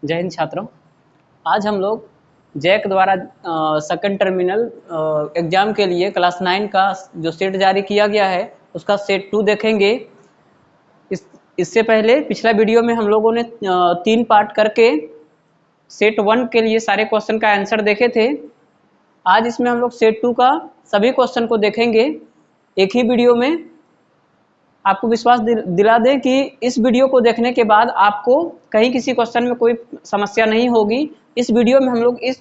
जय हिंद छात्रों। आज हम लोग जैक द्वारा सेकंड टर्मिनल एग्जाम के लिए क्लास 9 का जो सेट जारी किया गया है उसका सेट 2 देखेंगे। इससे पहले पिछला वीडियो में हम लोगों ने 3 पार्ट करके सेट 1 के लिए सारे क्वेश्चन का आंसर देखे थे। आज इसमें हम लोग सेट 2 का सभी क्वेश्चन को देखेंगे एक ही वीडियो में। आपको विश्वास दिला दें कि इस वीडियो को देखने के बाद आपको कहीं किसी क्वेश्चन में कोई समस्या नहीं होगी। इस वीडियो में हम लोग इस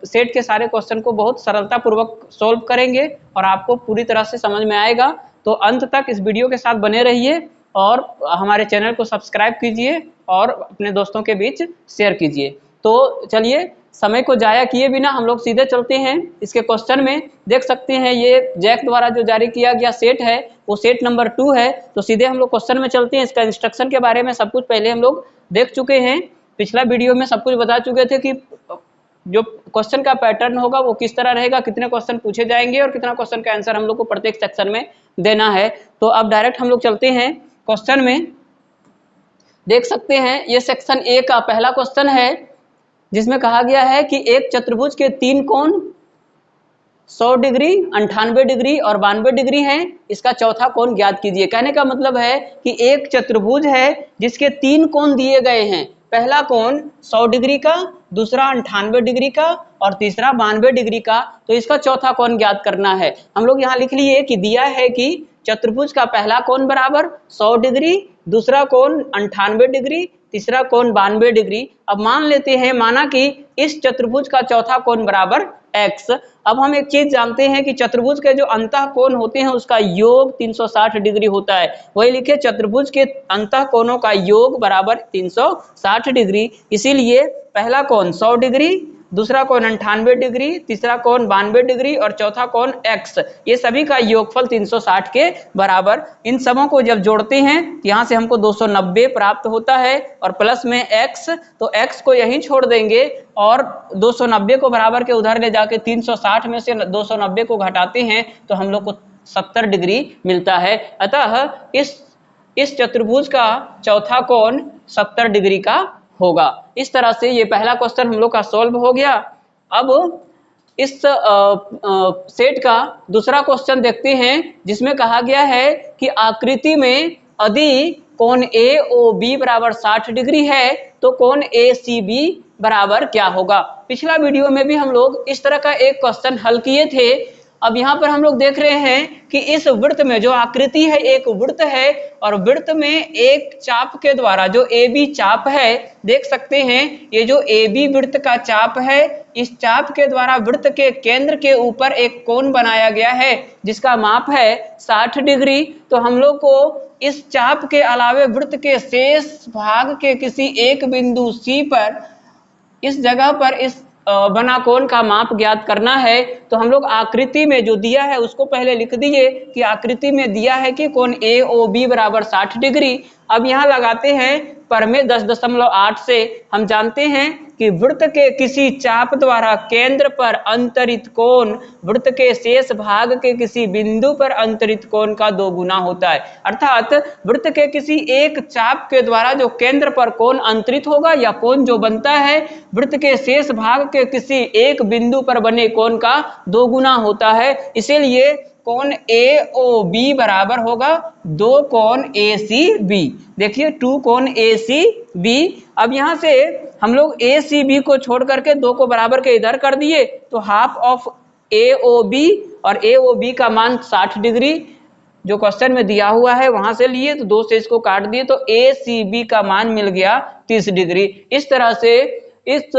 सेट के सारे क्वेश्चन को बहुत सरलता पूर्वक सॉल्व करेंगे और आपको पूरी तरह से समझ में आएगा। तो अंत तक इस वीडियो के साथ बने रहिए और हमारे चैनल को सब्सक्राइब कीजिए और अपने दोस्तों के बीच शेयर कीजिए। तो चलिए समय को जाया किए बिना हम लोग सीधे चलते हैं इसके क्वेश्चन में। देख सकते हैं ये जैक द्वारा जो जारी किया गया सेट है वो सेट नंबर 2 है। तो सीधे हम लोग क्वेश्चन में चलते हैं। इसका इंस्ट्रक्शन के बारे में सब कुछ पहले हम लोग देख चुके हैं। पिछला वीडियो में सब कुछ बता चुके थे कि जो क्वेश्चन का पैटर्न होगा वो किस तरह रहेगा, कितने क्वेश्चन पूछे जाएंगे और कितना क्वेश्चन का आंसर हम लोग को प्रत्येक सेक्शन में देना है। तो अब डायरेक्ट हम लोग चलते हैं क्वेश्चन में। देख सकते हैं ये सेक्शन ए का पहला क्वेश्चन है जिसमें कहा गया है कि एक चतुर्भुज के 3 कोण 100 डिग्री, 98 डिग्री और 92 डिग्री हैं। इसका चौथा कोण ज्ञात कीजिए। कहने का मतलब है कि एक चतुर्भुज है जिसके 3 कोण दिए गए हैं। पहला कोण 100 डिग्री का, दूसरा 98 डिग्री का और तीसरा 92 डिग्री का। तो इसका चौथा कोण ज्ञात करना है। हम लोग यहाँ लिख लिए कि दिया है कि चतुर्भुज का पहला कोण बराबर 100 डिग्री, दूसरा कोण 98 डिग्री, तीसरा कोण 92 डिग्री। अब मान लेते हैं, माना कि इस चतुर्भुज का चौथा कोण बराबर x। अब हम एक चीज जानते हैं कि चतुर्भुज के जो अंतः कोण होते हैं उसका योग 360 डिग्री होता है। वही लिखे चतुर्भुज के अंतः कोणों का योग बराबर 360 डिग्री। इसीलिए पहला कोण 100 डिग्री, दूसरा कोण 98 डिग्री, तीसरा कोण 92 डिग्री और चौथा कोण x, ये सभी का योगफल 360 के बराबर। इन सबों को जब जोड़ते हैं यहाँ से हमको 290 प्राप्त होता है और प्लस में x, तो x को यहीं छोड़ देंगे और 290 को बराबर के उधर ले जाके 360 में से 290 को घटाते हैं तो हम लोग को 70 डिग्री मिलता है। अतः इस चतुर्भुज का चौथा कोण 70 डिग्री का होगा। इस तरह से ये पहला क्वेश्चन हम लोग का सॉल्व हो गया। अब इस सेट का दूसरा क्वेश्चन देखते हैं जिसमें कहा गया है कि आकृति में यदि कोण AOB बराबर 60 डिग्री है तो कोण ACB बराबर क्या होगा। पिछला वीडियो में भी हम लोग इस तरह का एक क्वेश्चन हल किए थे। अब यहाँ पर हम लोग देख रहे हैं कि इस वृत्त में जो आकृति है एक वृत्त है और वृत्त में एक चाप के द्वारा जो AB चाप है, देख सकते हैं ये जो AB वृत्त का चाप है, इस चाप के द्वारा वृत्त के केंद्र के ऊपर एक कोण बनाया गया है जिसका माप है 60 डिग्री। तो हम लोग को इस चाप के अलावे वृत्त के शेष भाग के किसी एक बिंदु C पर, इस जगह पर इस बना कोण का माप ज्ञात करना है। तो हम लोग आकृति में जो दिया है उसको पहले लिख दीजिए कि आकृति में दिया है कि कोण AOB बराबर 60 डिग्री। अब यहाँ लगाते हैं परमेय 10.8 से। हम जानते हैं कि वृत्त के किसी चाप द्वारा केंद्र पर अंतरित कोण वृत्त के शेष भाग के किसी बिंदु पर अंतरित कोण का 2 गुना होता है। अर्थात वृत्त के किसी एक चाप के द्वारा जो केंद्र पर कोण अंतरित होगा या कोण जो बनता है वृत्त के शेष भाग के किसी एक बिंदु पर बने कोण का 2 गुना होता है। इसीलिए कोण AOB बराबर होगा 2 कोण ACB। देखिए 2 कोण ACB। अब यहाँ से हम लोग ACB को छोड़ करके 2 को बराबर के इधर कर दिए तो हाफ ऑफ AOB और AOB का मान 60 डिग्री जो क्वेश्चन में दिया हुआ है वहां से लिए, तो 2 से इसको काट दिए तो ACB का मान मिल गया 30 डिग्री। इस तरह से इस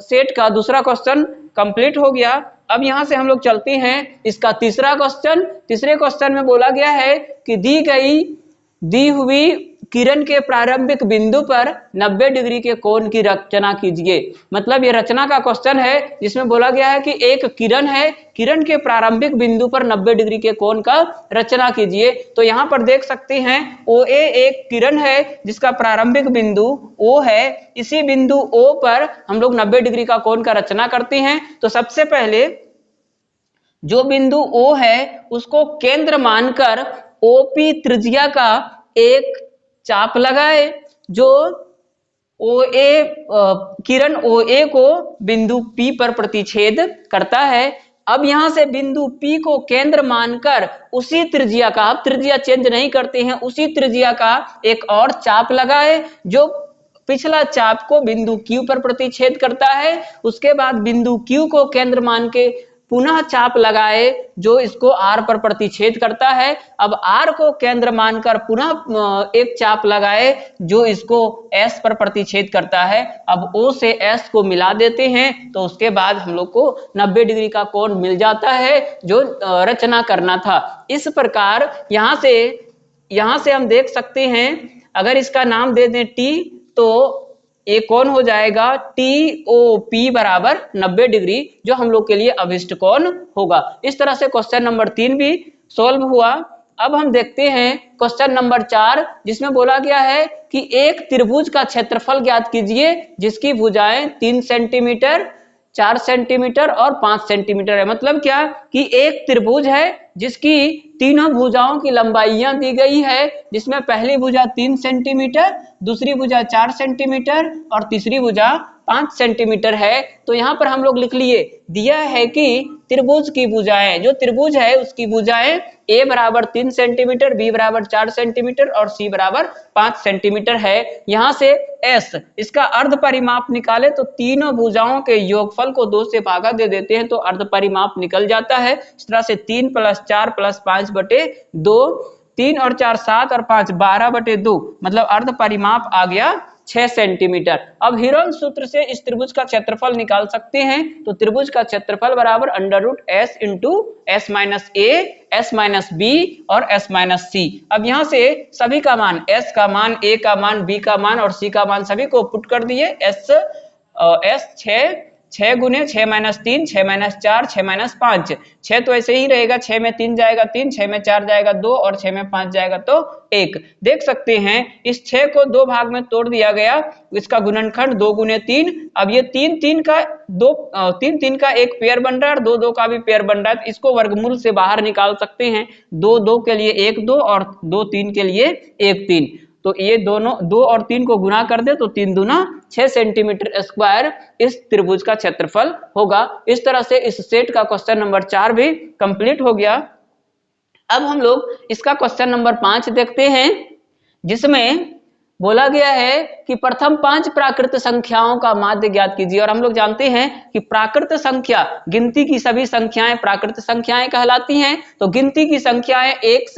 सेट का दूसरा क्वेश्चन कंप्लीट हो गया। अब यहां से हम लोग चलते हैं इसका तीसरा क्वेश्चन। तीसरे क्वेश्चन में बोला गया है कि दी हुई किरण के प्रारंभिक बिंदु पर 90 डिग्री के कोण की रचना कीजिए। मतलब ये रचना का क्वेश्चन है जिसमें बोला गया है कि एक किरण है, किरण के प्रारंभिक बिंदु पर 90 डिग्री के कोण का रचना कीजिए। तो यहाँ पर देख सकते हैं OA एक किरण है जिसका प्रारंभिक बिंदु O है। इसी बिंदु O पर हम लोग 90 डिग्री का कोण का रचना करते हैं। तो सबसे पहले जो बिंदु O है उसको केंद्र मानकर OP त्रिज्या का एक चाप लगाए जो ओ ए किरण OA को बिंदु P पर प्रतिच्छेद करता है। अब यहां से बिंदु P को केंद्र मानकर उसी त्रिज्या का, अब त्रिज्या चेंज नहीं करते हैं, उसी त्रिज्या का एक और चाप लगाए जो पिछला चाप को बिंदु Q पर प्रतिच्छेद करता है। उसके बाद बिंदु Q को केंद्र मान के पुनः चाप लगाए जो इसको R पर प्रतिच्छेद करता है। अब R को केंद्र मानकर पुनः एक चाप लगाए जो इसको S पर प्रतिच्छेद करता है। अब O से S को मिला देते हैं तो उसके बाद हम लोग को 90 डिग्री का कोण मिल जाता है जो रचना करना था। इस प्रकार यहाँ से हम देख सकते हैं, अगर इसका नाम दे दें T तो ये कोण हो जाएगा TOP बराबर 90 डिग्री, जो हम लोग के लिए अभिष्ट कोण होगा। इस तरह से क्वेश्चन नंबर 3 भी सॉल्व हुआ। अब हम देखते हैं क्वेश्चन नंबर 4, जिसमें बोला गया है कि एक त्रिभुज का क्षेत्रफल ज्ञात कीजिए जिसकी भुजाएं 3 सेंटीमीटर, 4 सेंटीमीटर और 5 सेंटीमीटर है। मतलब क्या कि एक त्रिभुज है जिसकी तीनों भुजाओं की लंबाइयां दी गई है, जिसमें पहली भुजा 3 सेंटीमीटर, दूसरी भुजा 4 सेंटीमीटर और तीसरी भुजा 5 सेंटीमीटर है। तो यहाँ पर हम लोग लिख लिए, दिया है कि त्रिभुज की भुजाएं, जो त्रिभुज है उसकी भुजाएं A बराबर 3 सेंटीमीटर, B बराबर 4 सेंटीमीटर और C बराबर 5 सेंटीमीटर है। यहाँ से S इसका अर्ध परिमाप निकाले तो तीनों भुजाओं के योगफल को 2 से भागा दे देते हैं तो अर्ध परिमाप निकल जाता है। इस तरह से 3 + 4 + 5 बटे 2, 3 और 4 7 और 5 12 बटे 2, मतलब अर्ध परिमाप आ गया 6 सेंटीमीटर। अब हीरोन सूत्र से इस त्रिभुज का क्षेत्रफल निकाल सकते हैं। तो त्रिभुज का क्षेत्रफल बराबर √S × S - A, S - B और S - C। अब यहाँ से सभी का मान, S का मान, A का मान, B का मान और C का मान सभी को पुट कर दिए। S 6 गुने 6 - 3, 6 - 4, 6 - 5, 6 तो ऐसे ही रहेगा, 6 में 3 जाएगा 3, 6 में 4 जाएगा 2 और 6 में 5 जाएगा तो 1। देख सकते हैं इस 6 को 2 भाग में तोड़ दिया गया, इसका गुणनखंड 2 गुने 3। अब ये 3 3 का एक पेयर बन रहा है और 2 2 का भी पेयर बन रहा है, तो इसको वर्गमूल से बाहर निकाल सकते हैं। 2 2 के लिए 1 2 और 2 3 के लिए 1 3, तो ये दोनों 2 और 3 को गुना कर दे तो 3 दूना 6 सेंटीमीटर स्क्वायर इस त्रिभुज का क्षेत्रफल होगा। इस तरह से इस सेट का क्वेश्चन नंबर 4 भी कंप्लीट हो गया। अब हम लोग इसका क्वेश्चन नंबर 5 देखते हैं, जिसमें बोला गया है कि प्रथम 5 प्राकृत संख्याओं का माध्य ज्ञात कीजिए। और हम लोग जानते हैं कि प्राकृत संख्या, गिनती की सभी संख्याएं प्राकृत संख्याएं कहलाती हैं। तो गिनती की संख्याएं 1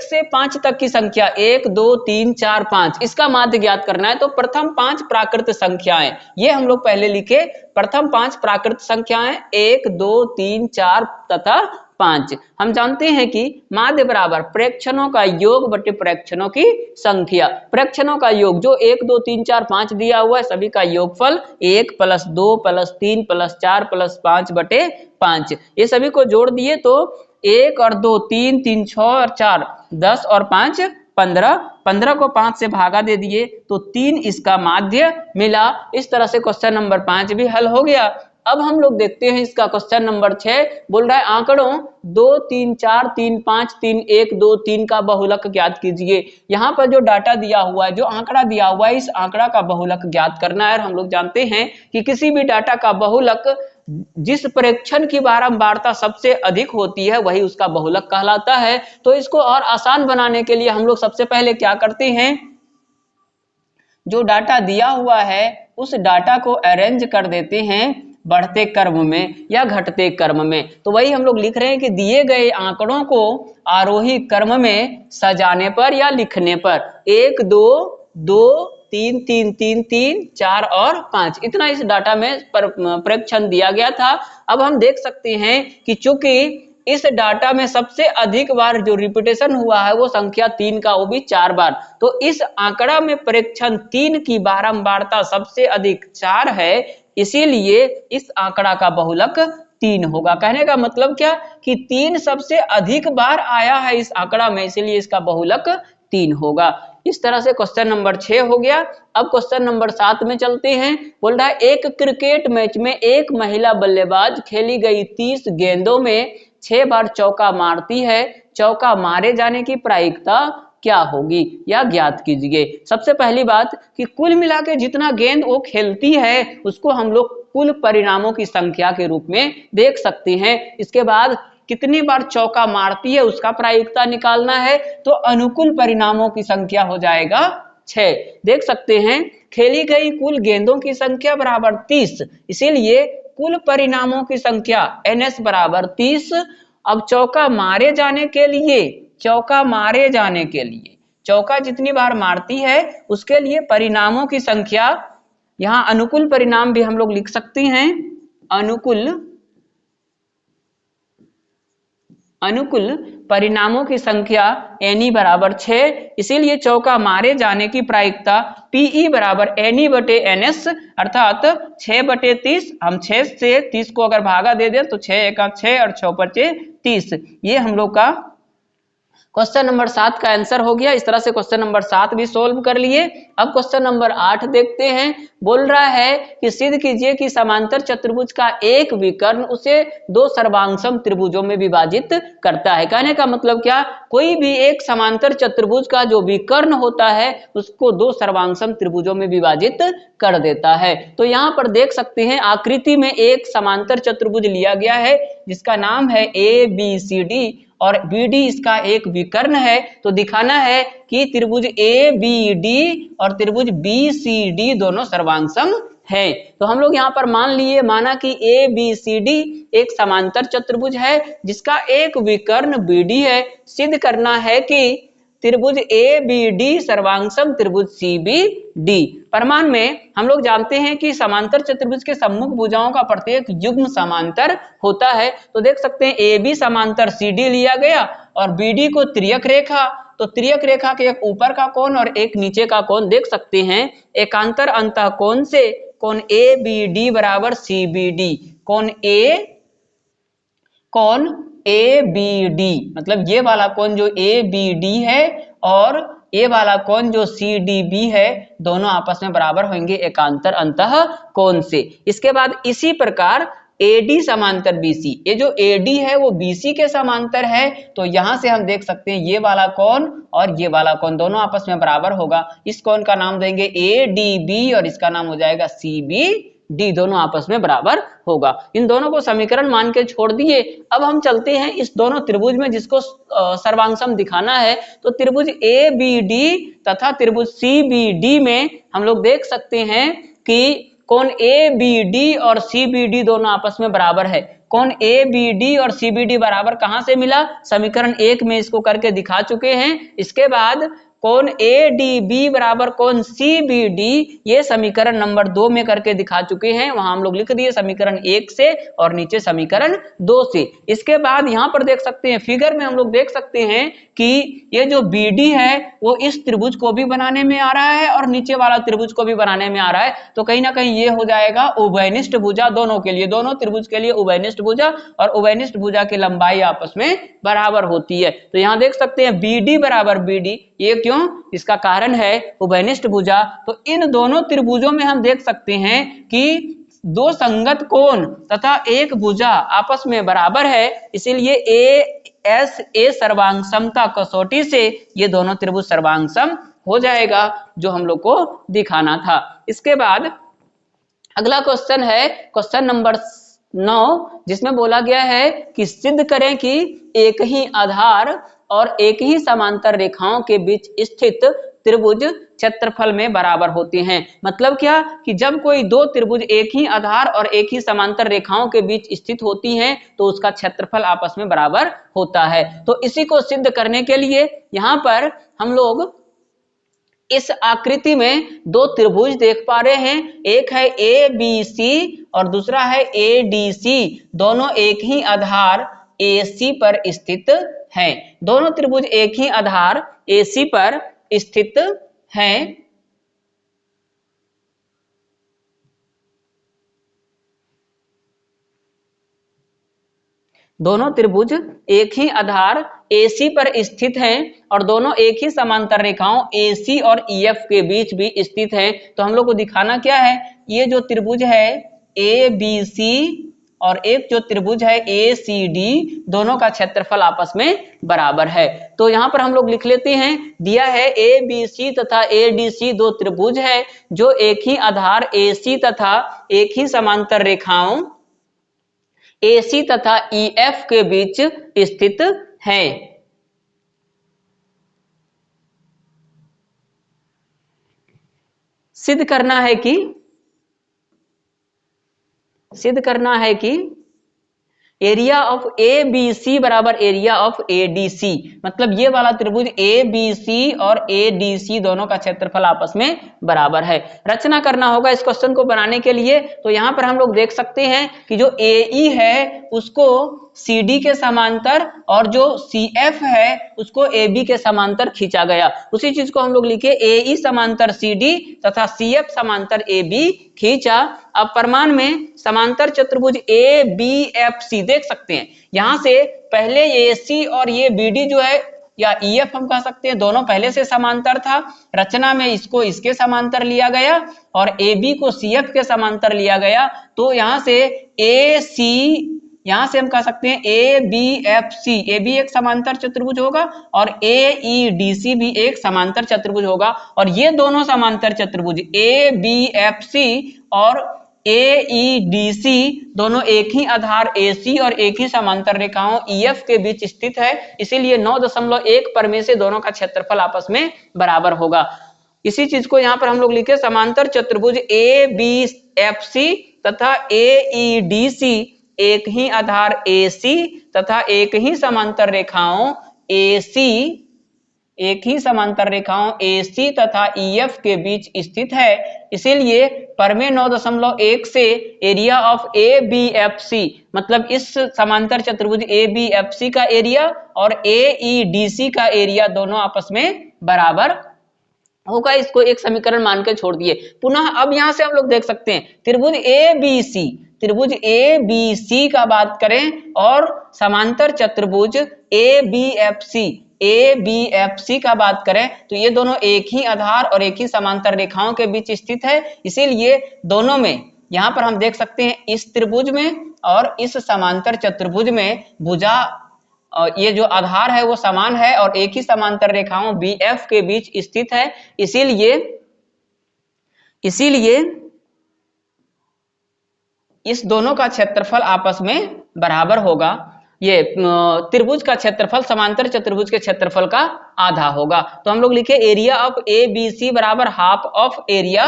से 5 तक की संख्या 1 2 3 4 5, इसका माध्य ज्ञात करना है। तो प्रथम 5 प्राकृत संख्याएं, ये हम लोग पहले लिखे, प्रथम 5 प्राकृत संख्याएं 1 2 3 4 तथा 5। हम जानते हैं कि माध्य बराबर प्रेक्षणों का योग बटे प्रेक्षणों की संख्या। प्रेक्षणों का योग जो 1 2 3 4 5 दिया हुआ है, सभी का योगफल 1 + 2 + 3 + 4 + 5 बटे 5। ये सभी को जोड़ दिए तो 1 और 2 3 3 6 और 4 10 और 5 15, 15 को 5 से भागा दे दिए तो 3 इसका माध्य मिला। इस तरह से क्वेश्चन नंबर 5 भी हल हो गया। अब हम लोग देखते हैं इसका क्वेश्चन नंबर 6, बोल रहा है आंकड़ों 2 3 4 3 5 3 1 2 3 का बहुलक ज्ञात कीजिए। यहाँ पर जो डाटा दिया हुआ है, जो आंकड़ा दिया हुआ है, इस आंकड़ा का बहुलक ज्ञात करना है। और हम लोग जानते हैं कि किसी भी डाटा का बहुलक जिस प्रेक्षण की बारंबारता सबसे अधिक होती है वही उसका बहुलक कहलाता है। तो इसको और आसान बनाने के लिए हम लोग सबसे पहले क्या करते हैं, जो डाटा दिया हुआ है उस डाटा को अरेंज कर देते हैं बढ़ते क्रम में या घटते क्रम में। तो वही हम लोग लिख रहे हैं कि दिए गए आंकड़ों को आरोही क्रम में सजाने पर या लिखने पर 1 2 2 3 3 3 3 4 और 5, इतना इस डाटा में प्रेक्षण दिया गया था। अब हम देख सकते हैं कि चूंकि इस डाटा में सबसे अधिक बार जो रिपीटेशन हुआ है वो संख्या 3 का, वो भी 4 बार। तो इस आंकड़ा में प्रेक्षण 3 की बारंबारता सबसे अधिक 4 है, इसीलिए इस आंकड़ा का बहुलक 3 होगा। कहने का मतलब क्या कि 3 सबसे अधिक बार आया है इस आंकड़ा में, इसीलिए इसका बहुलक 3 होगा। इस तरह से क्वेश्चन नंबर 6 हो गया। अब क्वेश्चन नंबर 7 में चलते हैं। बोल रहा है एक क्रिकेट मैच में एक महिला बल्लेबाज खेली गई 30 गेंदों में 6 बार चौका मारती है, चौका मारे जाने की प्रायिकता क्या होगी या ज्ञात कीजिए। सबसे पहली बात कि कुल मिला के जितना गेंद वो खेलती है उसको हम लोग कुल परिणामों की संख्या के रूप में देख सकते हैं। इसके बाद कितनी बार चौका मारती है उसका प्रायिकता निकालना है, तो अनुकूल परिणामों की संख्या हो जाएगा 6। देख सकते हैं खेली गई कुल गेंदों की संख्या बराबर 30, इसीलिए कुल परिणामों की संख्या NS बराबर 30। अब चौका मारे जाने के लिए, चौका जितनी बार मारती है उसके लिए परिणामों की संख्या, यहां अनुकूल परिणाम भी हम लोग लिख सकते हैं, अनुकूल परिणामों की संख्या NE बराबर 6, इसीलिए चौका मारे जाने की प्रायिकता PE बराबर NE बटे NS, अर्थात 6/30। हम 6 से 30 को अगर भागा दे दें तो 6 एका 6 और 6 बचे 30। ये हम लोग का क्वेश्चन नंबर 7 का आंसर हो गया। इस तरह से क्वेश्चन नंबर 7 भी सोल्व कर लिए। अब क्वेश्चन नंबर 8 देखते हैं। बोल रहा है कि सिद्ध कीजिए कि समांतर चतुर्भुज का एक विकर्ण उसे दो सर्वांगसम त्रिभुजों में विभाजित करता है। कहने का मतलब क्या, कोई भी एक समांतर चतुर्भुज का जो विकर्ण होता है उसको दो सर्वांगसम त्रिभुजों में विभाजित कर देता है। तो यहाँ पर देख सकते हैं आकृति में एक समांतर चतुर्भुज लिया गया है जिसका नाम है ABCD और BD इसका एक विकर्ण है। तो दिखाना है कि त्रिभुज ABD और त्रिभुज BCD दोनों सर्वांगसम है। तो हम लोग यहाँ पर माना कि ABCD एक समांतर चतुर्भुज है जिसका एक विकर्ण BD है। सिद्ध करना है कि त्रिभुज ABD सर्वांगसम त्रिभुज CBD। प्रमाण में हम लोग जानते हैं कि समांतर चतुर्भुज के सम्मुख भुजाओं का प्रत्येक युग्म समांतर होता है। तो देख सकते हैं AB समांतर CD लिया गया और BD को त्रियक रेखा, तो त्रियक रेखा के एक ऊपर का कोण और एक नीचे का कोण देख सकते हैं। एकांतर अंतः कोण से कोण ABD बराबर CBD, कोण ABD मतलब ये वाला कोण जो ABD है और ये वाला कोण जो CDB है दोनों आपस में बराबर होंगे एकांतर अंतः कोण से। इसके बाद इसी प्रकार AD समांतर BC, ये जो AD है वो BC के समांतर है। तो यहां से हम देख सकते हैं ये वाला कोण और ये वाला कोण दोनों आपस में बराबर होगा। इस कोण का नाम देंगे ADB और इसका नाम हो जाएगा CBD, दोनों आपस में बराबर होगा। इन दोनों को समीकरण मान के छोड़ दिए। अब हम चलते हैं इस दोनों त्रिभुज में जिसको सर्वांगसम दिखाना है। तो त्रिभुज ABD तथा त्रिभुज CBD में हम लोग देख सकते हैं कि कोण ABD और CBD दोनों आपस में बराबर है। कोण ABD और CBD बराबर कहां से मिला, समीकरण 1 में इसको करके दिखा चुके हैं। इसके बाद कोण ADB बराबर कोण CBD ये समीकरण नंबर 2 में करके दिखा चुके हैं। वहां हम लोग लिख दिए समीकरण 1 से और नीचे समीकरण 2 से। इसके बाद यहां पर देख सकते हैं फिगर में हम लोग देख सकते हैं कि ये जो BD है वो इस त्रिभुज को भी बनाने में आ रहा है और नीचे वाला त्रिभुज को भी बनाने में आ रहा है। तो कहीं ना कहीं ये हो जाएगा उभयनिष्ठ भुजा दोनों के लिए, दोनों त्रिभुज के लिए उभयनिष्ठ भुजा, और उभयनिष्ठ भुजा की लंबाई आपस में बराबर होती है। तो यहाँ देख सकते हैं BD बराबर BD, ये क्यों, इसका कारण है उभयनिष्ठ भुजा। तो इन दोनों त्रिभुजों में हम देख सकते हैं कि दो संगत कोण तथा एक भुजा आपस में बराबर है, इसीलिए ASA सर्वांग समता कसौटी से ये दोनों त्रिभुज सर्वांगसम हो जाएगा जो हम लोग को दिखाना था। इसके बाद अगला क्वेश्चन है क्वेश्चन नंबर 9, जिसमें बोला गया है कि सिद्ध करें कि एक ही आधार और एक ही समांतर रेखाओं के बीच स्थित त्रिभुज क्षेत्रफल में बराबर होते हैं। मतलब क्या कि जब कोई दो त्रिभुज एक ही आधार और एक ही समांतर रेखाओं के बीच स्थित होती हैं तो उसका क्षेत्रफल आपस में बराबर होता है। तो इसी को सिद्ध करने के लिए यहाँ पर हम लोग इस आकृति में दो त्रिभुज देख पा रहे हैं, एक है ABC और दूसरा है ADC, दोनों एक ही आधार AC पर स्थित हैं। दोनों त्रिभुज एक ही आधार AC पर स्थित हैं। दोनों त्रिभुज एक ही आधार AC पर स्थित हैं और दोनों एक ही समांतर रेखाओं AC और EF के बीच भी स्थित हैं। तो हम लोग को दिखाना क्या है, ये जो त्रिभुज है ABC और एक जो त्रिभुज है ACD, दोनों का क्षेत्रफल आपस में बराबर है। तो यहाँ पर हम लोग लिख लेते हैं, दिया है ABC तथा ADC दो त्रिभुज है जो एक ही आधार AC तथा एक ही समांतर रेखाओं AC तथा EF के बीच स्थित है। सिद्ध करना है कि एरिया ऑफ ABC बराबर एरिया ऑफ ADC, मतलब ये वाला त्रिभुज ABC और ADC दोनों का क्षेत्रफल आपस में बराबर है। रचना करना होगा इस क्वेश्चन को बनाने के लिए। तो यहाँ पर हम लोग देख सकते हैं कि जो AE है उसको CD के समांतर और जो CF है उसको AB के समांतर खींचा गया। उसी चीज को हम लोग लिखे AE समांतर CD तथा CF समांतर AB खींचा। अब प्रमाण में समांतर चतुर्भुज ABFC देख सकते हैं, यहां से पहले AC और ये BD जो है या EF हम कह सकते हैं, दोनों पहले से समांतर था। रचना में इसको इसके समांतर लिया गया और AB को CF के समांतर लिया गया। तो यहां से यहां से हम कह सकते हैं ABFC, AB एक समांतर चतुर्भुज होगा और AEDC भी एक समांतर चतुर्भुज होगा। और ये दोनों समांतर चतुर्भुज ABFC और AEDC दोनों एक ही आधार AC और एक ही समांतर रेखाओं EF के बीच स्थित है, इसीलिए 9.1 पर में से दोनों का क्षेत्रफल आपस में बराबर होगा। इसी चीज को यहाँ पर हम लोग लिखे समांतर चतुर्भुज ABFC तथा AEDC एक ही आधार AC तथा एक ही समांतर रेखाओं AC तथा EF के बीच स्थित है, इसीलिए परमेय 9.1 से एरिया ऑफ ABFC मतलब इस समांतर चतुर्भुज ABFC का एरिया और AEDC का एरिया दोनों आपस में बराबर होगा। इसको एक समीकरण मान के छोड़ दिए। पुनः अब यहां से हम लोग देख सकते हैं त्रिभुज ABC का बात करें और समांतर चतुर्भुज ABFC का बात करें तो ये दोनों एक ही आधार और एक ही समांतर रेखाओं के बीच स्थित है, इसीलिए दोनों में यहां पर हम देख सकते हैं इस त्रिभुज में और इस समांतर चतुर्भुज में भुजा ये जो आधार है वो समान है और एक ही समांतर रेखाओं BF के बीच स्थित है, इसीलिए इस दोनों का क्षेत्रफल आपस में बराबर होगा। ये त्रिभुज का क्षेत्रफल समांतर चतुर्भुज के क्षेत्रफल का आधा होगा। तो हम लोग लिखे एरिया ऑफ ABC बराबर हाफ ऑफ एरिया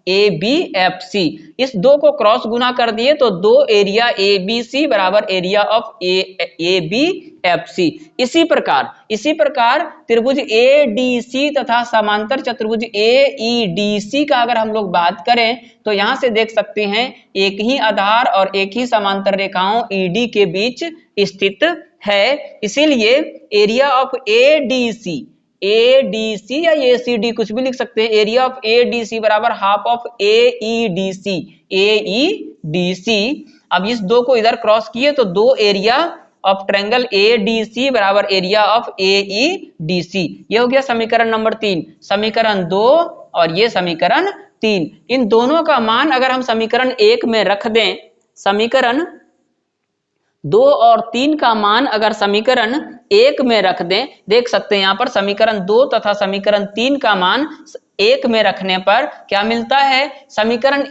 ABFC। इस दो को क्रॉस गुना कर दिए तो दो एरिया ABC बराबर एरिया ऑफ ABFC। इसी प्रकार त्रिभुज ADC तथा समांतर चतुर्भुज AEDC का अगर हम लोग बात करें तो यहां से देख सकते हैं एक ही आधार और एक ही समांतर रेखाओं ED के बीच स्थित है, इसीलिए एरिया ऑफ ADC या ACD कुछ भी लिख सकते हैं, एरिया ऑफ ADC बराबर हाफ ऑफ AEDC। अब इस दो को इधर क्रॉस किए तो दो एरिया ऑफ ट्रायंगल ADC बराबर एरिया ऑफ AEDC। ये हो गया समीकरण नंबर 3, समीकरण 2 और ये समीकरण 3। इन दोनों का मान अगर हम समीकरण 1 में रख दें, समीकरण 2 और 3 का मान अगर समीकरण 1 में रख दें, देख सकते हैं यहाँ पर समीकरण 2 तथा समीकरण 3 का मान 1 में रखने पर क्या मिलता है, समीकरण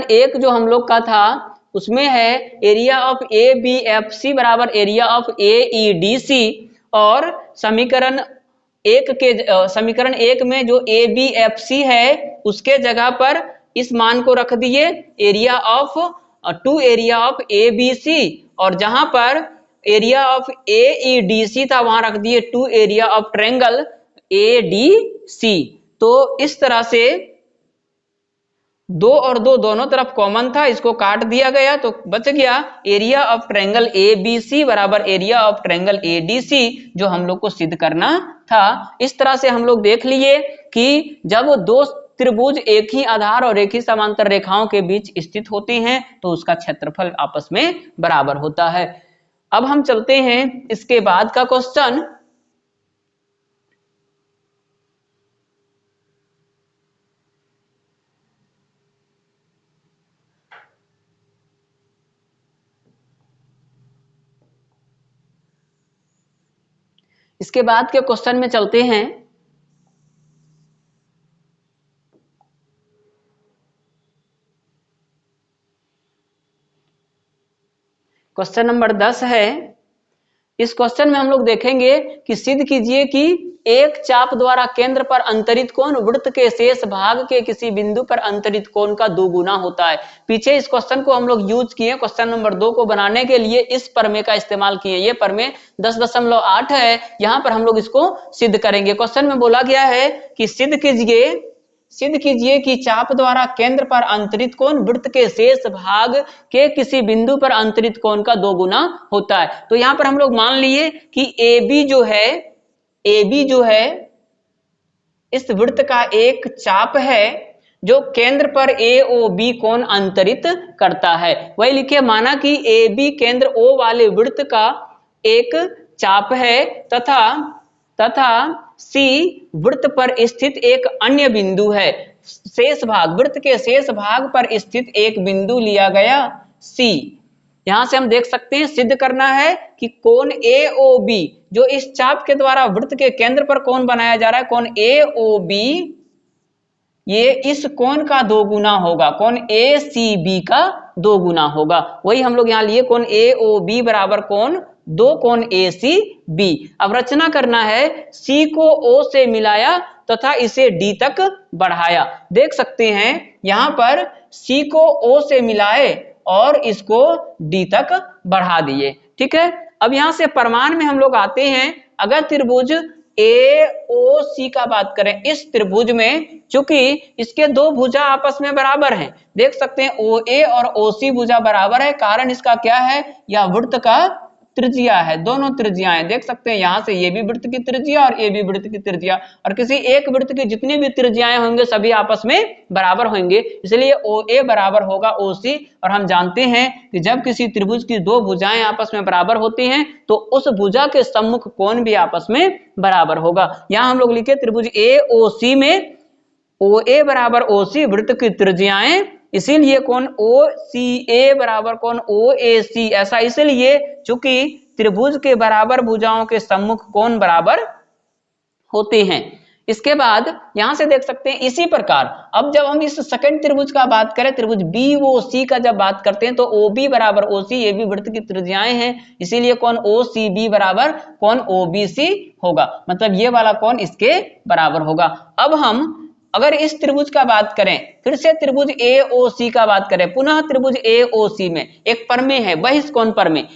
1 जो हम लोग का था उसमें है एरिया ऑफ ABFC बराबर एरिया ऑफ AEDC और समीकरण 1 में जो ABFC है उसके जगह पर इस मान को रख दिए area of area of ABC और जहां पर एरिया ऑफ AEDC था वहां रख दिए 2 एरिया ऑफ ट्रायंगल ADC। तो इस तरह से 2 और 2 दोनों तरफ कॉमन था, इसको काट दिया गया तो बच गया एरिया ऑफ ट्रायंगल ABC बराबर एरिया ऑफ ट्रायंगल ADC जो हम लोग को सिद्ध करना था। इस तरह से हम लोग देख लिए कि जब दो त्रिभुज एक ही आधार और एक ही समांतर रेखाओं के बीच स्थित होते हैं तो उसका क्षेत्रफल आपस में बराबर होता है। अब हम चलते हैं इसके बाद का क्वेश्चन। इसके बाद के क्वेश्चन में चलते हैं। क्वेश्चन नंबर 10 है। इस क्वेश्चन में हम लोग देखेंगे कि सिद्ध कीजिए कि एक चाप द्वारा केंद्र पर अंतरित कोण वृत्त के शेष भाग के किसी बिंदु पर अंतरित कोण का दोगुना होता है। पीछे इस क्वेश्चन को हम लोग यूज किए, क्वेश्चन नंबर 2 को बनाने के लिए इस प्रमेय का इस्तेमाल किए। ये प्रमेय 10.8 है, यहां पर हम लोग इसको सिद्ध करेंगे। क्वेश्चन में बोला गया है कि सिद्ध कीजिए कि चाप द्वारा केंद्र पर अंतरित कोण वृत्त के शेष भाग के किसी बिंदु पर अंतरित कोण का दोगुना होता है। तो यहां पर हम लोग मान लिए कि AB जो है इस वृत्त का एक चाप है जो केंद्र पर AOB कोण अंतरित करता है। वही लिखिए, माना कि AB केंद्र O वाले वृत्त का एक चाप है तथा C वृत्त पर स्थित एक अन्य बिंदु है। शेष भाग, वृत्त के शेष भाग पर स्थित एक बिंदु लिया गया C। यहां से हम देख सकते हैं सिद्ध करना है कि कोण AOB जो इस चाप के द्वारा वृत्त के केंद्र पर कोण बनाया जा रहा है, कोण AOB ये इस कोण का दोगुना होगा, कोण ACB का दोगुना होगा। वही हम लोग यहां लिए, कोण AOB बराबर दो कोण ACB। अब रचना करना है, C को O से मिलाया तथा इसे D तक बढ़ाया। देख सकते हैं यहां पर C को O से मिलाए और इसको D तक बढ़ा दिए। ठीक है, अब यहां से प्रमाण में हम लोग आते हैं। अगर त्रिभुज AOC का बात करें, इस त्रिभुज में चूंकि इसके दो भुजा आपस में बराबर हैं, देख सकते हैं OA और OC भुजा बराबर है। कारण इसका क्या है, यह वृत्त का त्रिज्या है, दोनों त्रिज्याएं देख सकते हैं। यहां से ये भी वृत्त की त्रिज्या और ये भी वृत्त की त्रिज्या, और किसी एक वृत्त की जितनी भी त्रिज्याएं होंगे सभी आपस में बराबर होंगे, इसलिए OA बराबर होगा OC। और हम जानते हैं कि जब किसी त्रिभुज की दो भुजाएं आपस में बराबर होती हैं तो उस भुजा के सम्मुख कोण भी आपस में बराबर होगा। यहां हम लोग लिखे त्रिभुज AOC में OA बराबर OC वृत्त की त्रिज्याएं, इसीलिए कोण OCA बराबर कोण OAC। ऐसा इसलिए चूंकि त्रिभुज के बराबर भुजाओं के सम्मुख कोण बराबर होते हैं। इसके बाद यहां से देख सकते हैं इसी प्रकार अब जब हम इस सेकंड त्रिभुज का बात करें, त्रिभुज BOC का जब बात करते हैं तो OB बराबर OC, ये भी वृत्त की त्रिज्याएं हैं, इसीलिए कोण OCB बराबर कोण OBC होगा, मतलब ये वाला कोण इसके बराबर होगा। अब हम अगर इस त्रिभुज का बात करें, फिर से त्रिभुज AOC का बात करें, पुनः त्रिभुज AOC में एक प्रमेय है बहिष्कोण प्रमेय।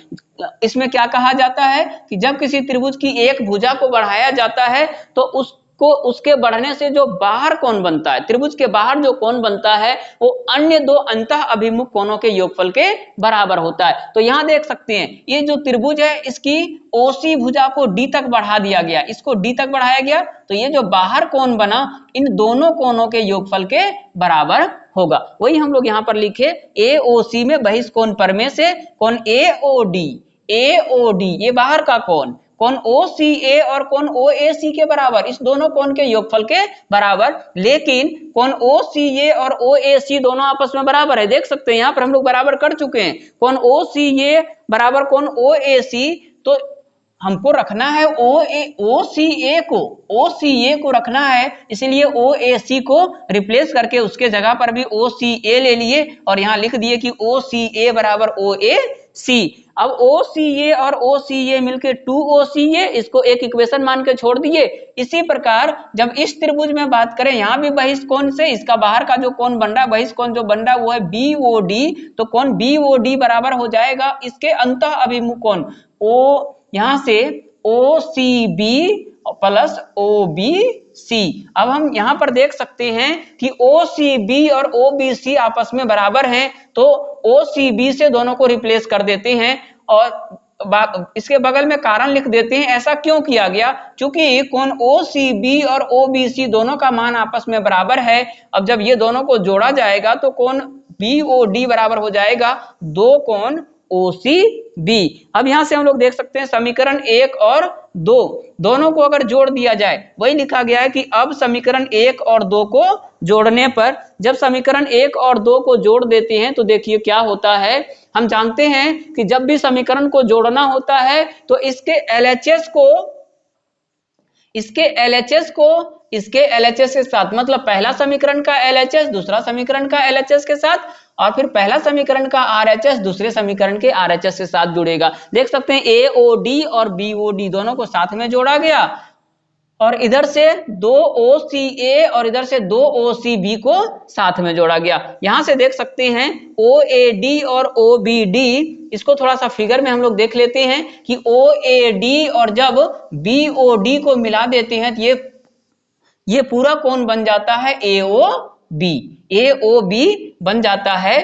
इसमें क्या कहा जाता है कि जब किसी त्रिभुज की एक भुजा को बढ़ाया जाता है तो उसके बढ़ने से जो बाहर कोण बनता है, त्रिभुज के बाहर जो कोण बनता है वो अन्य दो अंतः अभिमुख कोणों के योगफल के बराबर होता है। तो यहां देख सकते हैं ये जो त्रिभुज है इसकी OC भुजा को D तक बढ़ा दिया गया, इसको D तक बढ़ाया गया, तो ये जो बाहर कोण बना इन दोनों कोणों के योगफल के बराबर होगा। वही हम लोग यहां पर लिखे AOC में बहिष्कोण प्रमेय से कोण AOD ये बाहर का कोण OCA और कोण OAC के बराबर, इस दोनों कोण के योगफल के बराबर। लेकिन कोण OCA और OAC दोनों आपस में बराबर है, देख सकते हैं यहां पर हम लोग बराबर कर चुके हैं। कोण OCA बराबर कोण OAC, तो हमको रखना है OCA को रखना है, इसलिए OAC को रिप्लेस करके उसके जगह पर भी OCA ले लिए और यहां लिख दिए कि OCA बराबर OAC। अब OCA और OCA मिलके 2OCA, इसको एक इक्वेशन मान के छोड़ दिए। इसी प्रकार जब इस त्रिभुज में बात करें, यहां भी बहिष्कोण से इसका बाहर का जो कोण बन रहा है, बहिष्कोण जो बन रहा है वो है BOD, तो कोण BOD बराबर हो जाएगा इसके अंतः अभिमुख कोण यहां से OCB प्लस OBC। अब हम यहां पर देख सकते हैं कि OCB और OBC आपस में बराबर हैं, तो OCB से दोनों को रिप्लेस कर देते हैं और इसके बगल में कारण लिख देते हैं। ऐसा क्यों किया गया, क्योंकि कोण OCB और OBC दोनों का मान आपस में बराबर है। अब जब ये दोनों को जोड़ा जाएगा तो कोण BOD बराबर हो जाएगा दो कोण OCB। अब यहां से हम लोग देख सकते हैं समीकरण 1 और 2 दोनों को अगर जोड़ दिया जाए, वही लिखा गया है कि अब समीकरण 1 और 2 को जोड़ने पर, जब समीकरण 1 और 2 को जोड़ देते हैं तो देखिए क्या होता है। हम जानते हैं कि जब भी समीकरण को जोड़ना होता है तो इसके LHS को इसके LHS को इसके LHS के साथ, मतलब पहला समीकरण का LHS दूसरा समीकरण का LHS के साथ, और फिर पहला समीकरण का RHS दूसरे समीकरण के RHS के साथ जुड़ेगा। देख सकते हैं AOD और BOD दोनों को साथ में जोड़ा गया, और इधर से 2 OCA और इधर से 2 OCB को साथ में जोड़ा गया। यहां से देख सकते हैं OAD और OBD, इसको थोड़ा सा फिगर में हम लोग देख लेते हैं कि OAD और जब BOD को मिला देते हैं तो ये पूरा कोण बन जाता है AOB। AOB बन जाता है,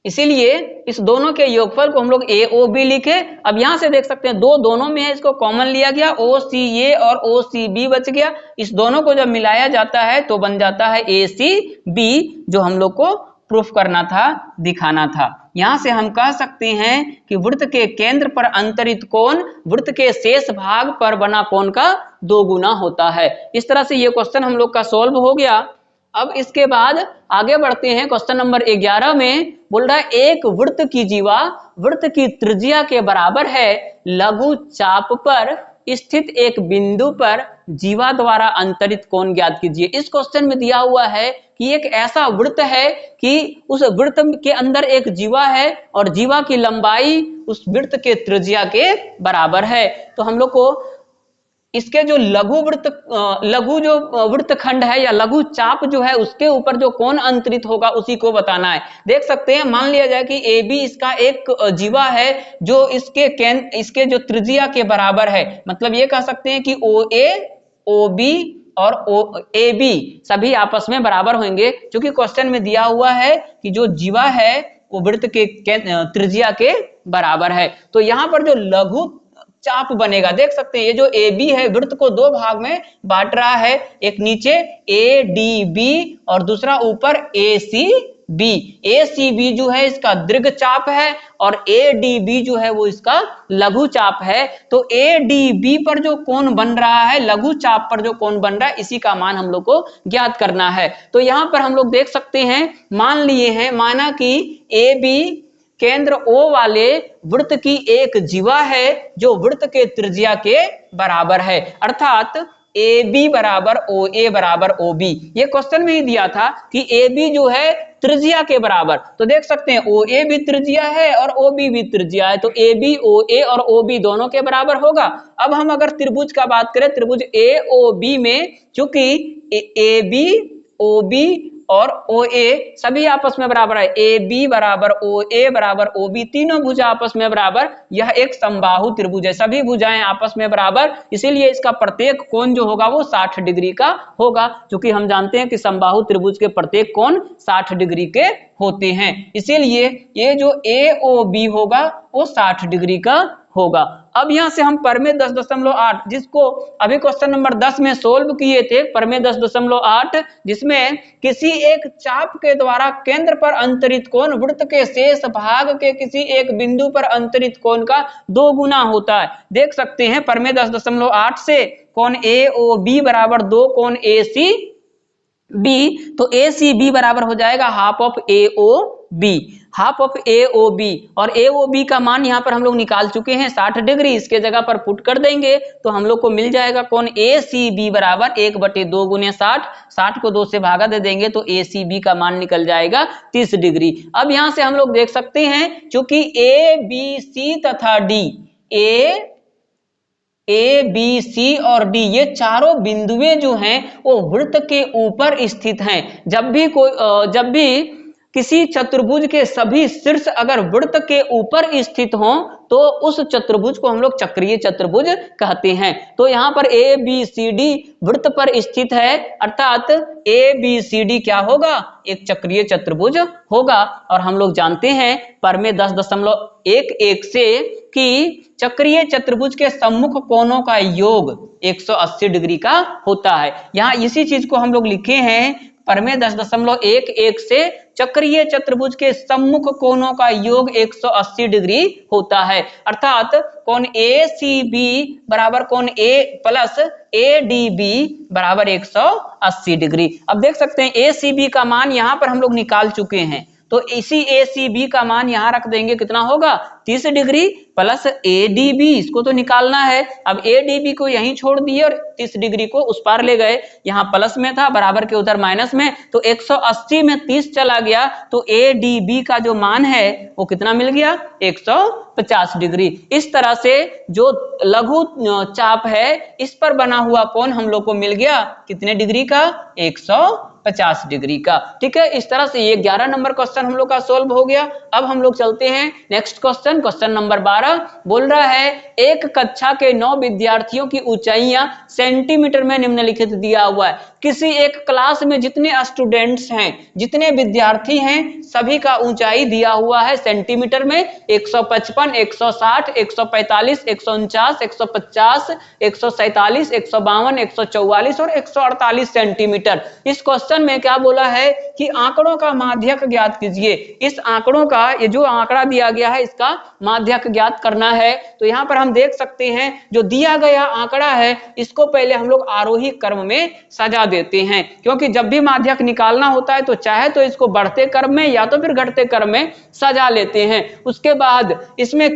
इसीलिए इस दोनों के योगफल को हम लोग AOB लिखे। अब यहां से देख सकते हैं दोनों में है, इसको कॉमन लिया गया, OCA और OCB बच गया। इस दोनों को जब मिलाया जाता है तो बन जाता है ACB, जो हम लोग को प्रूफ करना था, दिखाना था। यहां से हम कह सकते हैं कि वृत्त के केंद्र पर अंतरित कोण वृत्त के शेष भाग पर बना कोण का 2 गुना होता है। इस तरह से ये क्वेश्चन हम लोग का सॉल्व हो गया। अब इसके बाद आगे बढ़ते हैं क्वेश्चन नंबर 11 में। बोल रहा है एक वृत्त की जीवा वृत्त की त्रिज्या के बराबर है, लघु चाप पर स्थित एक बिंदु पर जीवा द्वारा अंतरित कोण ज्ञात कीजिए। इस क्वेश्चन में दिया हुआ है कि एक ऐसा वृत्त है कि उस वृत्त के अंदर एक जीवा है और जीवा की लंबाई उस वृत्त के त्रिज्या के बराबर है। तो हम लोग को इसके जो लघु जो वृत्तखंड है या लघु चाप जो है उसके ऊपर जो कोण अंतरित होगा उसी को बताना है। देख सकते हैं, मान लिया जाए कि AB इसका एक जीवा है जो इसके जो त्रिज्या के बराबर है, मतलब ये कह सकते हैं कि OA, OB और AB सभी आपस में बराबर होंगे, क्योंकि क्वेश्चन में दिया हुआ है कि जो जीवा है वो वृत्त के त्रिज्या के बराबर है। तो यहाँ पर जो लघु चाप बनेगा, देख सकते हैं ये जो AB है वृत्त को 2 भाग में बांट रहा है, एक नीचे ADB और दूसरा ऊपर ACB। ACB जो है इसका दीर्घ चाप है और ADB जो है वो इसका लघु चाप है। तो ADB पर जो कोण बन रहा है, लघु चाप पर जो कोण बन रहा है, इसी का मान हम लोग को ज्ञात करना है। तो यहाँ पर हम लोग देख सकते हैं, मान लिए हैं, माना कि AB केंद्र O वाले वृत्त की एक जीवा है जो वृत्त के त्रिज्या के बराबर है, अर्थात AB बराबर OA बराबर OB। ये क्वेश्चन में ही दिया था कि AB जो है त्रिज्या के बराबर, तो देख सकते हैं OA भी त्रिज्या है और OB भी त्रिज्या है, तो AB OA और OB दोनों के बराबर होगा। अब हम अगर त्रिभुज का बात करें, त्रिभुज AOB में चूंकि AB OB और OA सभी आपस में बराबर है, AB बराबर OA बराबर OB, तीनों भुजा आपस में बराबर, यह एक समबाहु त्रिभुज है, सभी भुजाएं आपस में बराबर, इसीलिए इसका प्रत्येक कोण जो होगा वो 60 डिग्री का होगा, क्योंकि हम जानते हैं कि समबाहु त्रिभुज के प्रत्येक कोण 60 डिग्री के होते हैं, इसीलिए ये जो AOB होगा वो 60 डिग्री का होगा। अब यहां से हम परमेय 10.8, जिसको अभी क्वेश्चन नंबर 10 में सोल्व किए थे, परमेय 10.8, जिसमें किसी एक चाप के द्वारा केंद्र पर अंतरित कोण वृत्त के शेष भाग के किसी एक बिंदु पर अंतरित कोण का 2 गुना होता है। देख सकते हैं परमेय 10.8 से कोण AOB बराबर 2 कोण ACB, तो ACB बराबर हो जाएगा half of AOB, half of AOB, और AOB का मान यहाँ पर हम लोग निकाल चुके हैं 60 डिग्री, इसके जगह पर पुट कर देंगे तो हम लोग को मिल जाएगा कोण ACB बराबर 1/2 गुने 60, 60 को 2 से भागा दे देंगे तो ACB का मान निकल जाएगा 30 डिग्री। अब यहाँ से हम लोग देख सकते हैं चूंकि ABC तथा D, A, B, C और D ये चारों बिंदुएं जो हैं वो वृत्त के ऊपर स्थित हैं। जब भी किसी चतुर्भुज के सभी शीर्ष अगर वृत्त के ऊपर स्थित हों तो उस चतुर्भुज को हम लोग चक्रीय चतुर्भुज कहते हैं। तो यहाँ पर ABCD वृत्त पर स्थित है, अर्थात ABCD क्या होगा, एक चक्रीय चतुर्भुज होगा। और हम लोग जानते हैं परमेय 10.11 से कि चक्रीय चतुर्भुज के सम्मुख कोणों का योग 180 डिग्री का होता है। यहाँ इसी चीज को हम लोग लिखे हैं, परमेय 10.11 से चक्रीय चतुर्भुज के सम्मुख कोणों का योग 180 डिग्री होता है, अर्थात कोण ACB बराबर कोण A प्लस ADB बराबर 180 डिग्री। अब देख सकते हैं ACB का मान यहाँ पर हम लोग निकाल चुके हैं, तो इसी ACB का मान यहां रख देंगे, कितना होगा 30 डिग्री प्लस ADB, इसको तो निकालना है। अब ADB को यहीं छोड़ दिए और 30 डिग्री को उस पार ले गए, यहाँ प्लस में था, बराबर के उधर माइनस में, तो 180 में 30 चला गया, तो ADB का जो मान है वो कितना मिल गया 150 डिग्री। इस तरह से जो लघु चाप है इस पर बना हुआ कोण हम लोग को मिल गया कितने डिग्री का 150 डिग्री का। ठीक है, इस तरह से ये 11 नंबर क्वेश्चन हम लोग का सोल्व हो गया। अब हम लोग चलते हैं नेक्स्ट क्वेश्चन, क्वेश्चन नंबर 12 बोल रहा है एक कक्षा के 9 विद्यार्थियों की ऊंचाइयां सेंटीमीटर में निम्नलिखित दिया हुआ है। किसी एक क्लास में जितने स्टूडेंट्स हैं, जितने विद्यार्थी हैं, सभी का ऊंचाई दिया हुआ है सेंटीमीटर में 155, 160, 145, 149, 150, 147, 152, 144 और 148 सेंटीमीटर। इस क्वेश्चन में क्या बोला है कि आंकड़ों का माध्यक ज्ञात कीजिए। इस आंकड़ों का, ये जो आंकड़ा दिया गया है इसका माध्यक ज्ञात करना है। तो यहाँ पर हम देख सकते हैं जो दिया गया आंकड़ा है इसको पहले हम लोग आरोही क्रम में सजा देते हैं, क्योंकि जब भी माध्यक निकालना होता है तो चाहे तो इसको बढ़ते क्रम में या तो फिर घटते क्रम में सजा लेते हैं। उसके बाद इसमें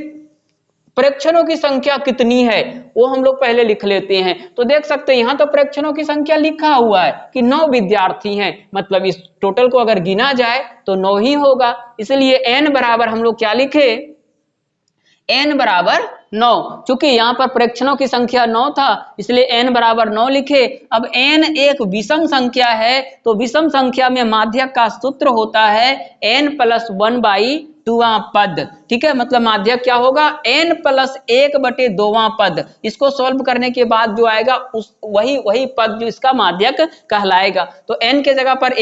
प्रेक्षणों की संख्या कितनी है वो हम लोग पहले लिख लेते हैं। तो देख सकते हैं यहाँ तो प्रेक्षणों की संख्या लिखा हुआ है कि 9 विद्यार्थी हैं, मतलब इस टोटल को अगर गिना जाए तो 9 ही होगा। इसलिए n बराबर हम लोग क्या लिखे, n बराबर 9। चूंकि यहाँ पर प्रेक्षणों की संख्या 9 था इसलिए n बराबर 9 लिखे। अब n एक विषम संख्या है तो विषम संख्या में माध्यक का सूत्र होता है n प्लस 1/2वां पद। ठीक है, मतलब माध्यक क्या होगा n प्लस 1/2वां पद। इसको सॉल्व करने के बाद जो आएगा उस वही पद जो इसका माध्यक कहलाएगा। तो n के जगह पर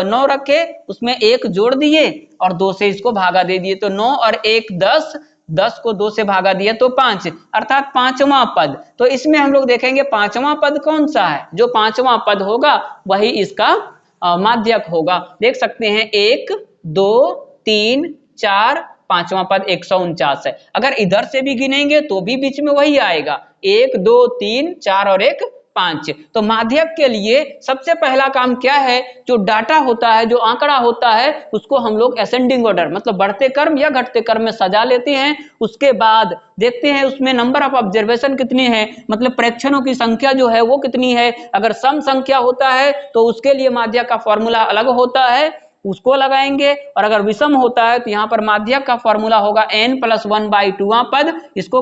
9 रखे, उसमें 1 जोड़ दिए और 2 से इसको भागा दे दिए, तो 9 और 1 10, 10 को 2 से भागा दिया तो 5, अर्थात 5वां पद। तो इसमें हम लोग देखेंगे 5वां पद कौन सा है, जो 5वां पद होगा वही इसका माध्यक होगा। देख सकते हैं 1 2 3 4, 5वां पद 149 है। अगर इधर से भी गिनेंगे तो भी बीच में वही आएगा 1 2 3 4 और 1 5। तो माध्यक के लिए सबसे पहला काम क्या है, जो डाटा होता है, जो आंकड़ा होता है उसको हम लोग असेंडिंग ऑर्डर मतलब बढ़ते क्रम या घटते क्रम में सजा लेते हैं। उसके बाद देखते हैं उसमें नंबर ऑफ ऑब्जर्वेशन कितने हैं, मतलब प्रेक्षणों की संख्या जो है वो कितनी है। अगर सम संख्या होता है तो उसके लिए माध्यक का फॉर्मूला अलग होता है, उसको लगाएंगे, और अगर विषम होता है तो यहाँ पर माध्यक का फॉर्मूला होगा n प्लस 1/2वां पद। इसको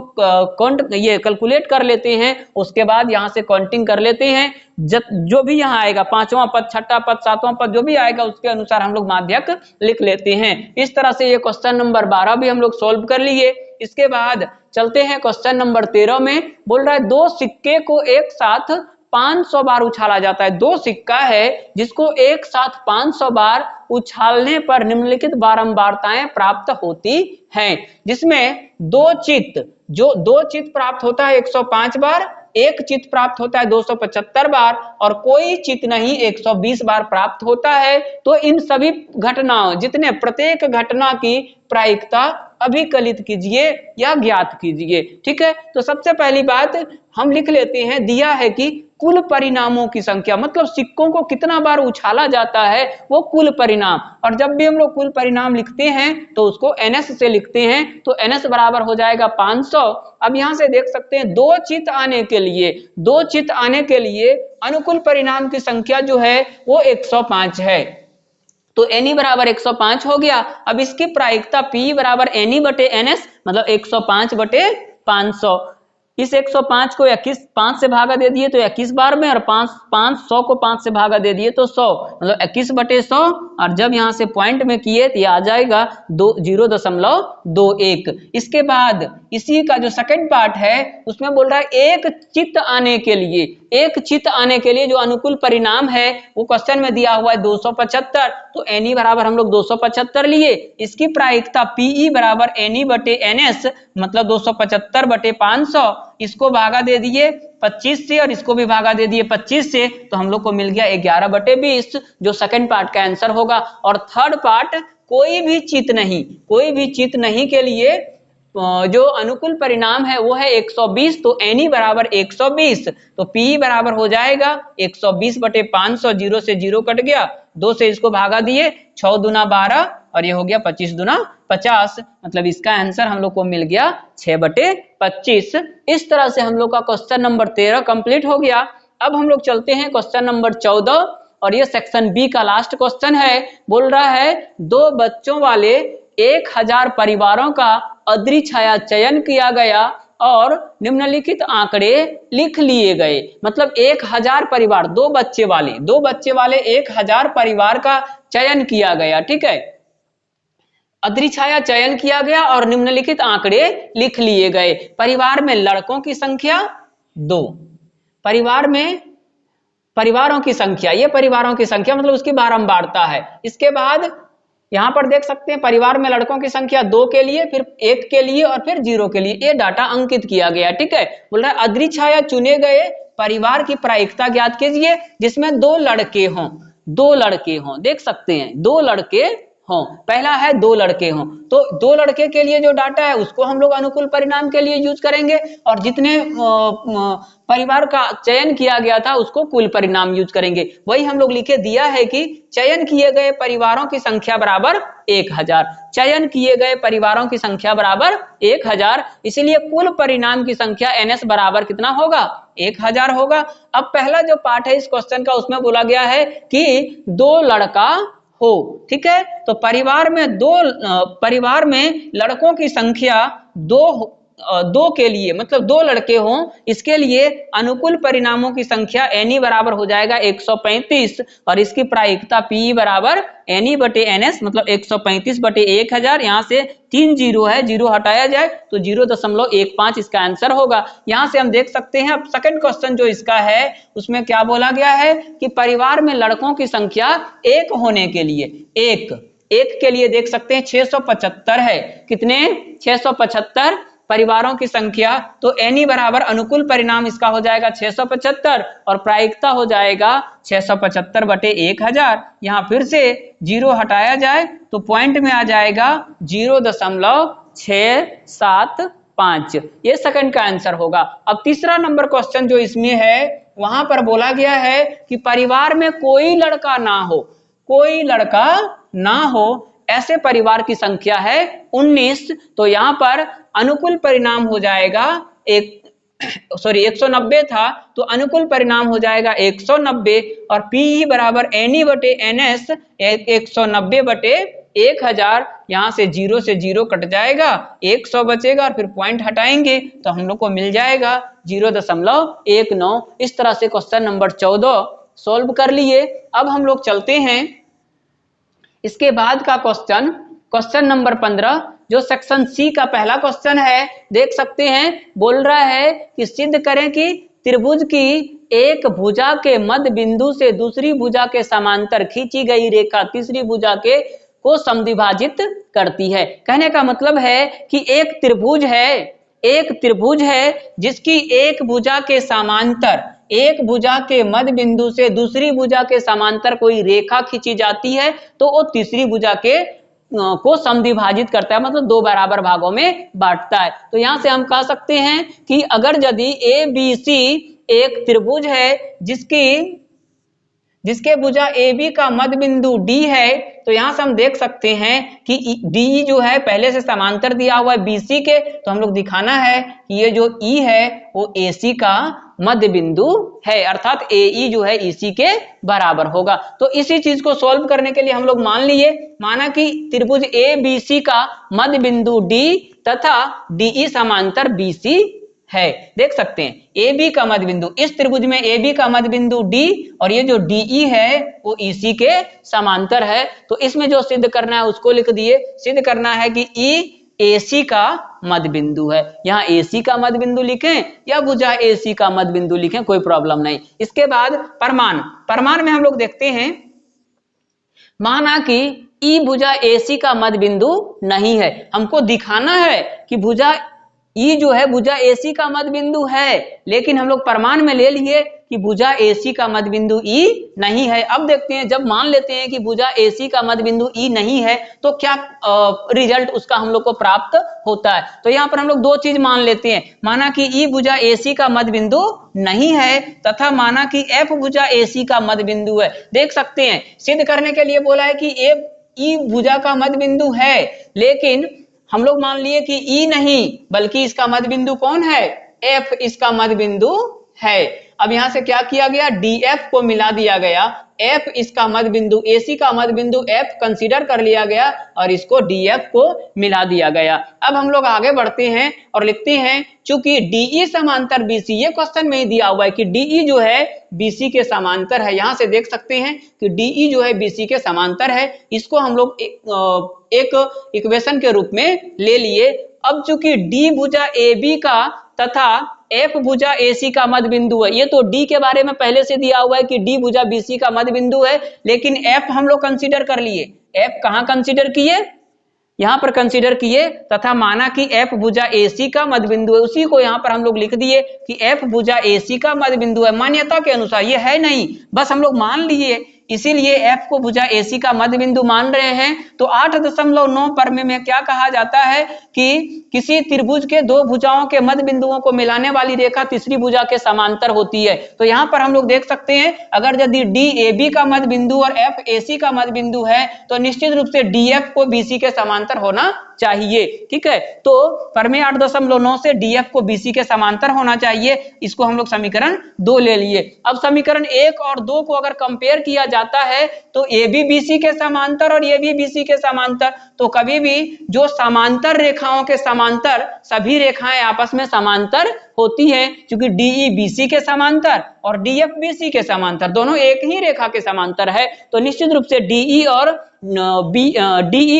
ये कैलकुलेट कर लेते हैं, उसके बाद यहाँ से काउंटिंग कर लेते हैं। जो भी यहाँ आएगा 5वां पद, 6ठा पद, 7वां पद जो भी आएगा उसके अनुसार हम लोग माध्यक लिख लेते हैं। इस तरह से ये क्वेश्चन नंबर 12 भी हम लोग सोल्व कर लिए। इसके बाद चलते हैं क्वेश्चन नंबर 13 में। बोल रहा है 2 सिक्के को एक साथ 500 बार उछाला जाता है। 2 सिक्का है जिसको एक साथ 500 बार उछालने पर निम्नलिखित बारंबारताएं प्राप्त होती हैं, जिसमें 2 चित्त प्राप्त होता है 105 बार, एक चित्त प्राप्त होता है 275 बार और कोई चित्त नहीं 120 बार प्राप्त होता है। तो इन सभी घटनाओं, जितने प्रत्येक घटना की प्रायिकता अभिकलित कीजिए या ज्ञात कीजिए। ठीक है, तो सबसे पहली बात हम लिख लेते हैं, दिया है कि कुल परिणामों की संख्या, मतलब सिक्कों को कितना बार उछाला जाता है वो कुल परिणाम। और जब भी हम लोग कुल परिणाम लिखते हैं तो उसको ns से लिखते हैं, तो ns बराबर हो जाएगा 500। अब यहां से देख सकते हैं 2 चित्त आने के लिए अनुकूल परिणाम की संख्या जो है वो 105 है, तो NE बराबर 105 हो गया। अब इसकी प्रायिकता P बराबर NE बटे NS, मतलब 105 बटे 500। इस 105 को 5 से भागा दे दिए तो 21 बार में, और 500 को 5 से भागा दे दिए तो 100, मतलब 21 बटे 100। और जब यहाँ से पॉइंट में किए तो ये आ जाएगा 0.21। इसके बाद इसी का जो सेकंड पार्ट है उसमें बोल रहा है एक चित्त आने के लिए जो अनुकूल परिणाम है वो क्वेश्चन में दिया हुआ है 275। तो NE बराबर हम लोग 275 लिए। इसकी प्रायिकता PE बराबर NE बटे NS, मतलब 275 बटे 500। इसको भागा दे दिए 25 से और इसको भी भागा दे दिए 25 से, तो हम लोग को मिल गया 11 बटे 20, जो सेकंड पार्ट का आंसर होगा। और थर्ड पार्ट कोई भी चित्त नहीं के लिए जो अनुकूल परिणाम है वो है 120, तो NE बराबर 120, तो PE बराबर हो जाएगा 120 बटे 500, 0 से 0 कट गया, 2 से इसको भागा दिए, 6 दूना 12 और ये हो गया 25 दूना 50, मतलब इसका आंसर हम लोग को मिल गया 6 बटे 25। इस तरह से हम लोग का क्वेश्चन नंबर 13 कंप्लीट हो गया। अब हम लोग चलते हैं क्वेश्चन नंबर 14 और ये सेक्शन बी का लास्ट क्वेश्चन है। बोल रहा है 2 बच्चों वाले 1000 परिवारों का अद्रिछाया चयन किया गया और निम्नलिखित आंकड़े लिख लिए गए। मतलब 1000 परिवार, 2 बच्चे वाले 1000 परिवार का चयन किया गया, ठीक है, अद्रिछाया चयन किया गया और निम्नलिखित आंकड़े लिख लिए गए। परिवार में लड़कों की संख्या 2, परिवार में परिवारों की संख्या, ये परिवारों की संख्या मतलब उसकी बारंबारता है। इसके बाद यहां पर देख सकते हैं परिवार में लड़कों की संख्या 2 के लिए, फिर 1 के लिए और फिर 0 के लिए, ये डाटा अंकित किया गया, ठीक है। बोल रहा है अद्रिछाया चुने गए परिवार की प्रायिकता ज्ञात कीजिए जिसमें 2 लड़के हों, 2 लड़के हों, देख सकते हैं 2 लड़के हों। पहला है 2 लड़के हों, तो 2 लड़के के लिए जो डाटा है उसको हम लोग अनुकूल परिणाम के लिए यूज करेंगे और जितने परिवार का चयन किया गया था उसको कुल परिणाम यूज करेंगे। वही हम लोग लिखे दिया है कि चयन किए गए परिवारों की संख्या बराबर 1000, चयन किए गए परिवारों की संख्या बराबर 1000, इसीलिए कुल परिणाम की संख्या NS बराबर कितना होगा, 1000 होगा। अब पहला जो पार्ट है इस क्वेश्चन का उसमें बोला गया है कि 2 लड़का हो, ठीक है, तो परिवार में लड़कों की संख्या 2 के लिए मतलब 2 लड़के हों, इसके लिए अनुकूल परिणामों की संख्या NE बराबर हो जाएगा 135 और इसकी प्रायिकता PE बराबर NE बटे NS मतलब 135 बटे 1000, यहाँ से 3 जीरो है, 0 हटाया जाए तो 0.15 इसका आंसर होगा। यहाँ से हम देख सकते हैं। अब सेकंड क्वेश्चन जो इसका है उसमें क्या बोला गया है कि परिवार में लड़कों की संख्या 1 होने के लिए, एक के लिए देख सकते हैं 675 है, कितने 675 परिवारों की संख्या, तो NE बराबर अनुकूल परिणाम इसका हो जाएगा 675 और प्रायिकता हो जाएगा 675 बटे 1000। यहाँ फिर से 0 हटाया जाए तो पॉइंट में आ जाएगा 0.675, ये सेकंड का आंसर होगा। अब तीसरा नंबर क्वेश्चन जो इसमें है वहां पर बोला गया है कि परिवार में कोई लड़का ना हो ऐसे परिवार की संख्या है 19, तो यहां पर अनुकूल परिणाम हो जाएगा 190 था, तो अनुकूल परिणाम हो जाएगा 190 और PE बराबर NE बटे NS 190 बटे 1000, यहां से 0 से 0 कट जाएगा, 100 बचेगा और फिर पॉइंट हटाएंगे तो हम लोग को मिल जाएगा 0.19। इस तरह से क्वेश्चन नंबर 14 सॉल्व कर लिए। अब हम लोग चलते हैं इसके बाद का क्वेश्चन नंबर 15 जो सेक्शन सी का पहला क्वेश्चन है, देख सकते हैं। बोल रहा है कि सिद्ध करें कि त्रिभुज की एक भुजा के मध्य बिंदु से दूसरी भुजा के समांतर खींची गई रेखा तीसरी भुजा को समद्विभाजित करती है। कहने का मतलब है कि एक त्रिभुज है जिसकी एक भुजा के समांतर, एक भुजा के मध्य बिंदु से दूसरी भुजा के समांतर कोई रेखा खींची जाती है तो वो तीसरी भुजा को समद्विभाजित करता है, मतलब 2 बराबर भागों में बांटता है। तो यहां से हम कह सकते हैं कि अगर यदि ABC एक त्रिभुज है जिसके भुजा AB का मध्य बिंदु D है, तो यहां से हम देख सकते हैं कि DE जो है पहले से समांतर दिया हुआ है BC के, तो हम लोग दिखाना है कि ये जो E है वो AC का मध्य बिंदु है, अर्थात AE जो है EC के बराबर होगा। तो इसी चीज को सॉल्व करने के लिए हम लोग माना कि त्रिभुज ABC का मध्य बिंदु D तथा DE समांतर BC है। देख सकते हैं AB का मध्य बिंदु, इस त्रिभुज में AB का मध्य बिंदु D और ये जो DE है वो EC के समांतर है। तो इसमें जो सिद्ध करना है उसको लिख दिए। सिद्ध करना है कि E AC का मध्य बिंदु है। यहाँ AC का मध्य बिंदु लिखें या भुजा AC का मध्य बिंदु लिखें, कोई प्रॉब्लम नहीं। इसके बाद परमान में हम लोग देखते हैं, माना कि E भुजा AC का मध्य बिंदु नहीं है, हमको दिखाना है कि भुजा E जो है भुजा AC का मध्य बिंदु है, लेकिन हम लोग प्रमाण में ले लिए कि कि भुजा AC का मध्य बिंदु E नहीं है। अब देखते हैं, जब मान लेते हैं कि भुजा AC का मध्य बिंदु E नहीं है तो क्या रिजल्ट उसका हम लोग को प्राप्त होता है। तो यहाँ पर हम लोग दो चीज मान लेते हैं, माना कि E भुजा AC का मध्य बिंदु नहीं है तथा माना कि F भुजा AC का मध्य बिंदु है। देख सकते हैं, सिद्ध करने के लिए बोला है कि E भुजा का मध्य बिंदु है, लेकिन हम लोग मान लिए कि E नहीं बल्कि इसका मध्य बिंदु कौन है, F इसका मध्य बिंदु है। अब यहां से क्या किया गया, DF को मिला दिया गया, F इसका मध्य बिंदु, AC का मध्य बिंदु F कंसीडर कर लिया गया और इसको DF को मिला दिया गया। अब हम लोग आगे बढ़ते हैं और लिखते हैं, चूंकि DE समांतर BC, ये क्वेश्चन में ही दिया हुआ है कि DE जो है BC के समांतर है। यहां से देख सकते हैं कि DE जो है BC के समांतर है, इसको हम लोग एक इक्वेशन के रूप में ले लिए। अब चूंकि D भुजा AB का तथा F भुजा AC का मध्य बिंदु है, ये तो D के बारे में पहले से दिया हुआ है कि D भुजा BC का मध्य बिंदु है, लेकिन F हम लोग कंसीडर कर लिए। F कहां कंसीडर किए, यहां पर कंसीडर किए, तथा माना कि F भुजा AC का मध्य बिंदु है, उसी को यहां पर हम लोग लिख दिए कि F भुजा AC का मध्य बिंदु है। मान्यता के अनुसार ये है नहीं, बस हम लोग मान लिए, इसीलिए F को भुजा AC का मध्य बिंदु मान रहे हैं। तो 8.9 परमे में क्या कहा जाता है कि किसी त्रिभुज के दो भुजाओं के मध्य बिंदुओं को मिलाने वाली रेखा तीसरी भुजा के समांतर होती है। तो यहां पर हम लोग देख सकते हैं, अगर यदि DAB का मध्य बिंदु और FAC का मध्य बिंदु है तो निश्चित रूप से DF को BC के समांतर होना चाहिए। ठीक है, तो परमे 8.9 से DF को BC के समांतर होना चाहिए। इसको हम लोग समीकरण 2 ले लिए। अब समीकरण 1 और 2 को अगर कंपेयर किया जाता है तो AB BC के समांतर और AB BC के समांतर, तो कभी भी जो समांतर रेखाओं के समांतर सभी रेखाएं आपस में समांतर होती हैं, क्योंकि DE BC के समांतर और DF BC के समांतर दोनों एक ही रेखा के समांतर है। तो निश्चित रूप से DE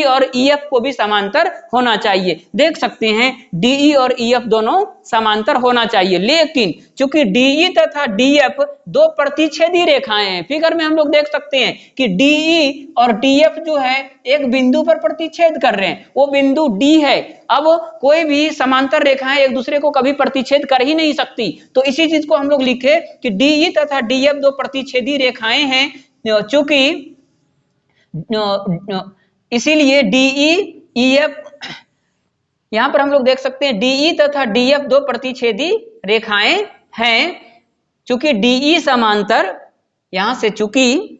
और EF को भी समांतर होना चाहिए। देख सकते हैं DE और EF दोनों समांतर होना चाहिए, लेकिन चूंकि DE तथा DF दो प्रतिच्छेदी रेखाएं हैं, फिगर में हम लोग देख सकते हैं कि DE और DF जो है एक बिंदु पर प्रतिच्छेद कर रहे हैं, वो बिंदु D है। अब कोई भी समांतर रेखाएं एक दूसरे को कभी प्रतिच्छेद कर ही नहीं सकती, तो इसी चीज को हम लोग लिखे कि DE तथा DF दो प्रतिच्छेदी रेखाएं हैं, चूंकि इसीलिए DE EF, यहां पर हम लोग देख सकते हैं DE तथा DF दो प्रतिच्छेदी रेखाएं हैं। चूंकि DE समांतर, यहां से चूंकि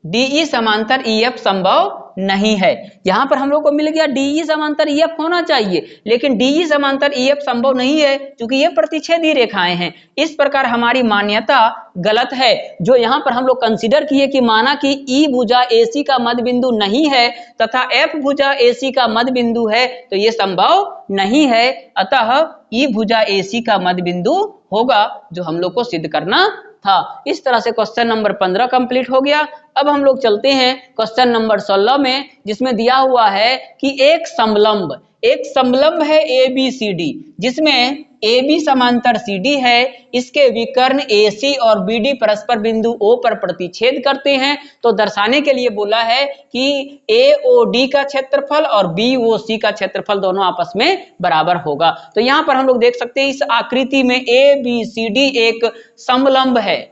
DE समांतर EF संभव नहीं है। यहां पर हम लोग को मिल गया DE समांतर EF होना चाहिए, लेकिन DE समांतर EF संभव नहीं है क्योंकि ये प्रतिच्छेदी रेखाएं हैं। इस प्रकार हमारी मान्यता गलत है। जो यहां पर हम लोग कंसीडर किए कि माना कि E भुजा AC का मध्य बिंदु नहीं है तथा F भुजा AC का मध्य बिंदु है, तो ये संभव नहीं है। अतः E भुजा AC का मध्य बिंदु होगा, जो हम लोग को सिद्ध करना था। इस तरह से क्वेश्चन नंबर 15 कंप्लीट हो गया। अब हम लोग चलते हैं क्वेश्चन नंबर 16 में, जिसमें दिया हुआ है कि एक समलंब है ABCD, जिसमें AB समांतर CD है, इसके विकर्ण AC और BD परस्पर बिंदु O पर प्रतिच्छेद करते हैं। तो दर्शाने के लिए बोला है कि AOD का क्षेत्रफल और BOC का क्षेत्रफल दोनों आपस में बराबर होगा। तो यहाँ पर हम लोग देख सकते हैं इस आकृति में ABCD एक समलंब है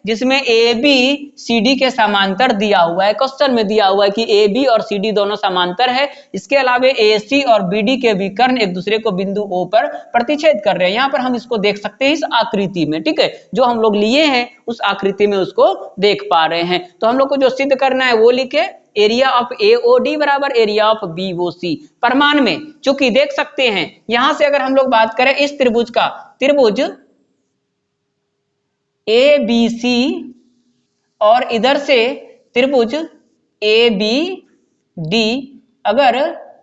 जिसमें AB CD के समांतर दिया हुआ है। क्वेश्चन में दिया हुआ है कि AB और CD दोनों समांतर है। इसके अलावा AC और BD के विकर्ण एक दूसरे को बिंदु O पर प्रतिच्छेद कर रहे हैं। यहाँ पर हम इसको देख सकते हैं इस आकृति में। ठीक है, जो हम लोग लिए हैं उस आकृति में उसको देख पा रहे हैं। तो हम लोग को जो सिद्ध करना है वो लिखे, एरिया ऑफ AOD बराबर एरिया ऑफ BOC। प्रमाण में चूंकि देख सकते हैं, यहां से अगर हम लोग बात करें इस त्रिभुज ABC और इधर से त्रिभुज ABD, अगर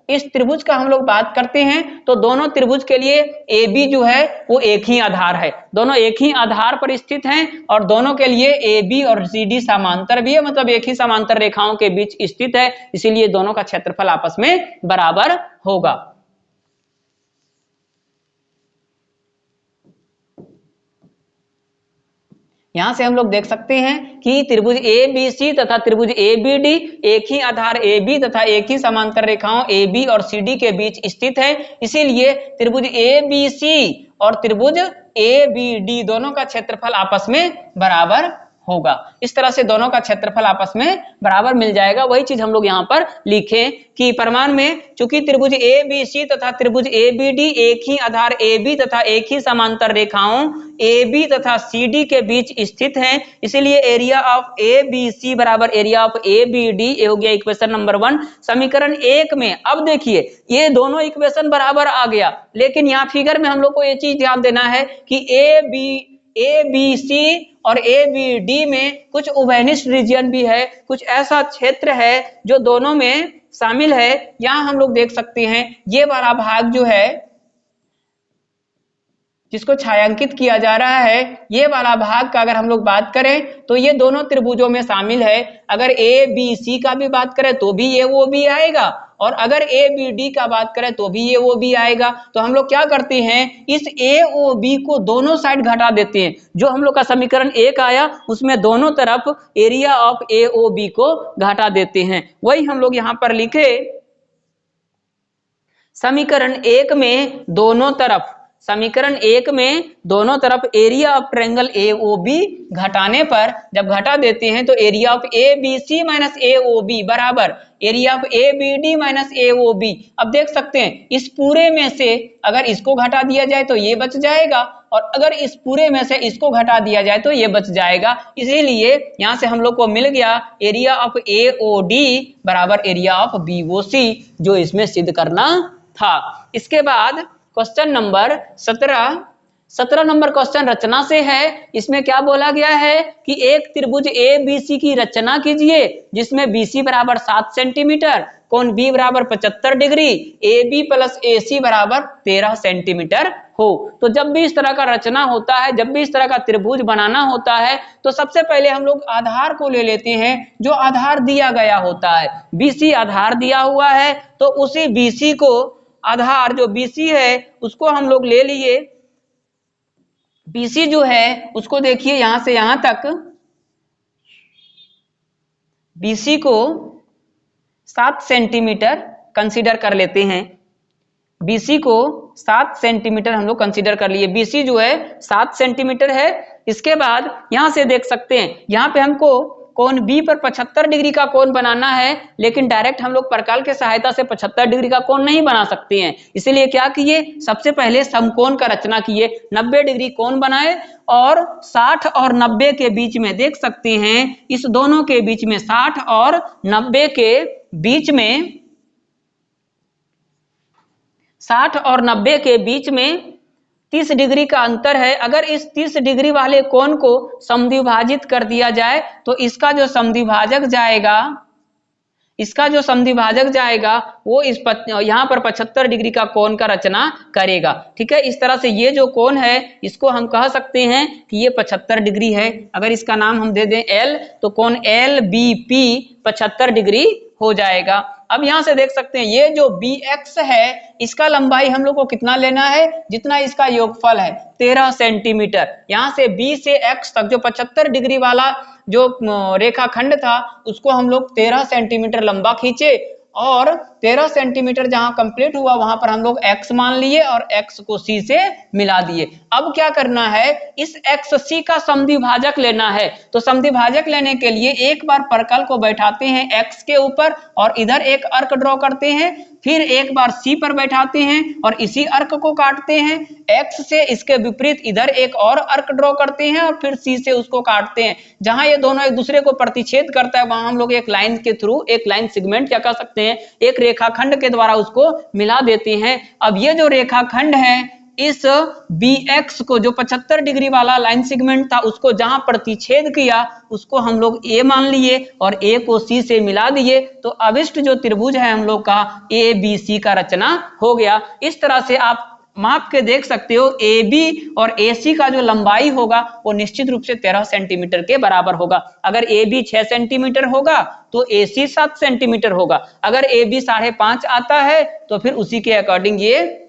इस त्रिभुज का हम लोग बात करते हैं तो दोनों त्रिभुज के लिए AB जो है वो एक ही आधार है, दोनों एक ही आधार पर स्थित हैं और दोनों के लिए AB और CD समांतर भी है, मतलब एक ही समांतर रेखाओं के बीच स्थित है, इसीलिए दोनों का क्षेत्रफल आपस में बराबर होगा। यहां से हम लोग देख सकते हैं कि त्रिभुज ए बी सी तथा त्रिभुज ए बी डी एक ही आधार ए बी तथा एक ही समांतर रेखाओं ए बी और सी डी के बीच स्थित है। इसीलिए त्रिभुज ए बी सी और त्रिभुज ए बी डी दोनों का क्षेत्रफल आपस में बराबर होगा। इस तरह से दोनों का क्षेत्रफल आपस में बराबर मिल जाएगा। वही चीज हम लोग यहाँ पर लिखें कि प्रमाण में चूंकि त्रिभुज ए बी सी तथा त्रिभुज ए बी डी एक ही आधार ए बी तथा एक ही समांतर रेखाओं ए बी तथा सी डी के बीच स्थित हैं, इसलिए area of A B C बराबर area of A B D. ये हो गया इक्वेशन नंबर 1। समीकरण 1 में अब देखिए ये दोनों इक्वेशन बराबर आ गया, लेकिन यहाँ फिगर में हम लोग को ये चीज ध्यान देना है कि ए बी सी और ए बी डी में कुछ उभयनिष्ठ रीजन भी है, कुछ ऐसा क्षेत्र है जो दोनों में शामिल है। यहां हम लोग देख सकते हैं ये वाला भाग जो है जिसको छायांकित किया जा रहा है, ये वाला भाग का अगर हम लोग बात करें तो ये दोनों त्रिभुजों में शामिल है। अगर ए बी सी का भी बात करें तो भी ये वो भी आएगा, और अगर ए बी डी का बात करें तो भी ये वो भी आएगा। तो हम लोग क्या करते हैं, इस ए ओ बी को दोनों साइड घटा देते हैं। जो हम लोग का समीकरण 1 आया उसमें दोनों तरफ area of A O B को घटा देते हैं। वही हम लोग यहाँ पर लिखे समीकरण 1 में दोनों तरफ, समीकरण 1 में दोनों तरफ area of triangle A O B घटाने पर जब घटा देते हैं तो area of A B C minus A O B बराबर area of A B D minus A O B. अब देख सकते हैं इस पूरे में से अगर इसको घटा दिया जाए तो ये बच जाएगा, और अगर इस पूरे में से इसको घटा दिया जाए तो ये बच जाएगा। इसीलिए यहां से हम लोग को मिल गया area of A O D बराबर area of B O C, जो इसमें सिद्ध करना था। इसके बाद क्वेश्चन नंबर 17 नंबर क्वेश्चन रचना से है। इसमें क्या बोला गया है कि एक त्रिभुज ए बी सी की रचना कीजिए जिसमें बी सी बराबर 7 सेंटीमीटर, कोण बी बराबर 75 डिग्री, ए बी प्लस ए सी बराबर 13 सेंटीमीटर हो। तो जब भी इस तरह का रचना होता है, जब भी इस तरह का त्रिभुज बनाना होता है तो सबसे पहले हम लोग आधार को ले लेते हैं जो आधार दिया गया होता है। बी सी आधार दिया हुआ है तो उसी बी सी को आधार जो BC है उसको हम लोग ले लिए। BC जो है उसको देखिए यहां से यहां तक BC को 7 सेंटीमीटर कंसीडर कर लेते हैं। BC को 7 सेंटीमीटर हम लोग कंसीडर कर लिए। BC जो है 7 सेंटीमीटर है। इसके बाद यहां से देख सकते हैं यहां पे हमको कोण बी पर 75 डिग्री का कोण बनाना है, लेकिन डायरेक्ट हम लोग प्रकाल के सहायता से 75 डिग्री का कोण नहीं बना सकते हैं। इसीलिए क्या किए, सबसे पहले समकोण का रचना किए, 90 डिग्री कोण बनाए और 60 और 90 के बीच में देख सकते हैं इस दोनों के बीच में 60 और 90 के बीच में 60 और 90 के बीच में 30 डिग्री का अंतर है। अगर इस 30 डिग्री वाले कोण को समद्विभाजित कर दिया जाए तो इसका जो समद्विभाजक जाएगा वो इस यहाँ पर 75 डिग्री का कोण का रचना करेगा। ठीक है, इस तरह से ये जो कोण है इसको हम कह सकते हैं कि ये 75 डिग्री है। अगर इसका नाम हम दे दें L तो कोण LBP 75 डिग्री हो जाएगा। अब यहां से देख सकते हैं ये जो BX है इसका लंबाई हम लोग को कितना लेना है, जितना इसका योगफल है 13 सेंटीमीटर। यहां से B से X तक जो 75 डिग्री वाला जो रेखाखंड था उसको हम लोग 13 सेंटीमीटर लंबा खींचे और 13 सेंटीमीटर जहां कंप्लीट हुआ वहां पर हम लोग x मान लिए और x को c से मिला दिए। अब क्या करना है, इस xc का समद्विभाजक लेना है। तो समद्विभाजक लेने के लिए एक बार परकल को बैठाते हैं x के ऊपर और इधर एक अर्क ड्रॉ करते हैं, फिर एक बार c पर बैठाते हैं और इसी अर्क को काटते हैं। x से इसके विपरीत इधर एक और अर्क ड्रॉ करते हैं और फिर c से उसको काटते हैं। जहां ये दोनों एक दूसरे को प्रतिच्छेद करता है वहां हम लोग एक लाइन के थ्रू, एक लाइन सेगमेंट क्या कह सकते हैं, एक रेखाखंड के द्वारा उसको मिला देते हैं। अब ये जो रेखाखंड है इस BX को जो 75 डिग्री वाला लाइन सेगमेंट था उसको जहां प्रतिच्छेद किया उसको हम लोग A मान लिए और A को C से मिला दिए। तो अभिष्ट जो त्रिभुज है हम लोग का ABC का रचना हो गया। इस तरह से आप माप के देख सकते हो AB और AC का जो लंबाई होगा वो निश्चित रूप से 13 सेंटीमीटर के बराबर होगा। अगर AB 6 सेंटीमीटर होगा तो AC 7 सेंटीमीटर होगा। अगर AB 5.5 आता है तो फिर उसी के अकॉर्डिंग ये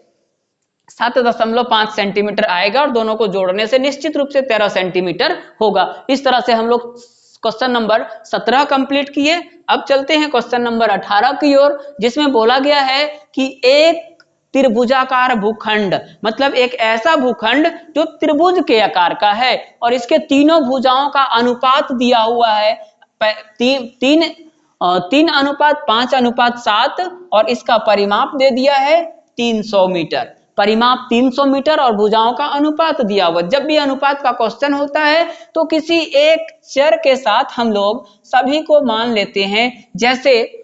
7.5 सेंटीमीटर आएगा और दोनों को जोड़ने से निश्चित रूप से 13 सेंटीमीटर होगा। इस तरह से हम लोग क्वेश्चन नंबर 17 कंप्लीट किए। अब चलते हैं क्वेश्चन नंबर 18 की ओर, जिसमें बोला गया है कि एक त्रिभुजाकार भूखंड, मतलब एक ऐसा भूखंड जो त्रिभुज के आकार का है और इसके तीनों भुजाओं का अनुपात दिया हुआ है 3:5:7 और इसका परिमाप दे दिया है 300 मीटर। परिमाप 300 मीटर और भुजाओं का अनुपात दिया हुआ। जब भी अनुपात का क्वेश्चन होता है तो किसी एक चर के साथ हम लोग सभी को मान लेते हैं। जैसे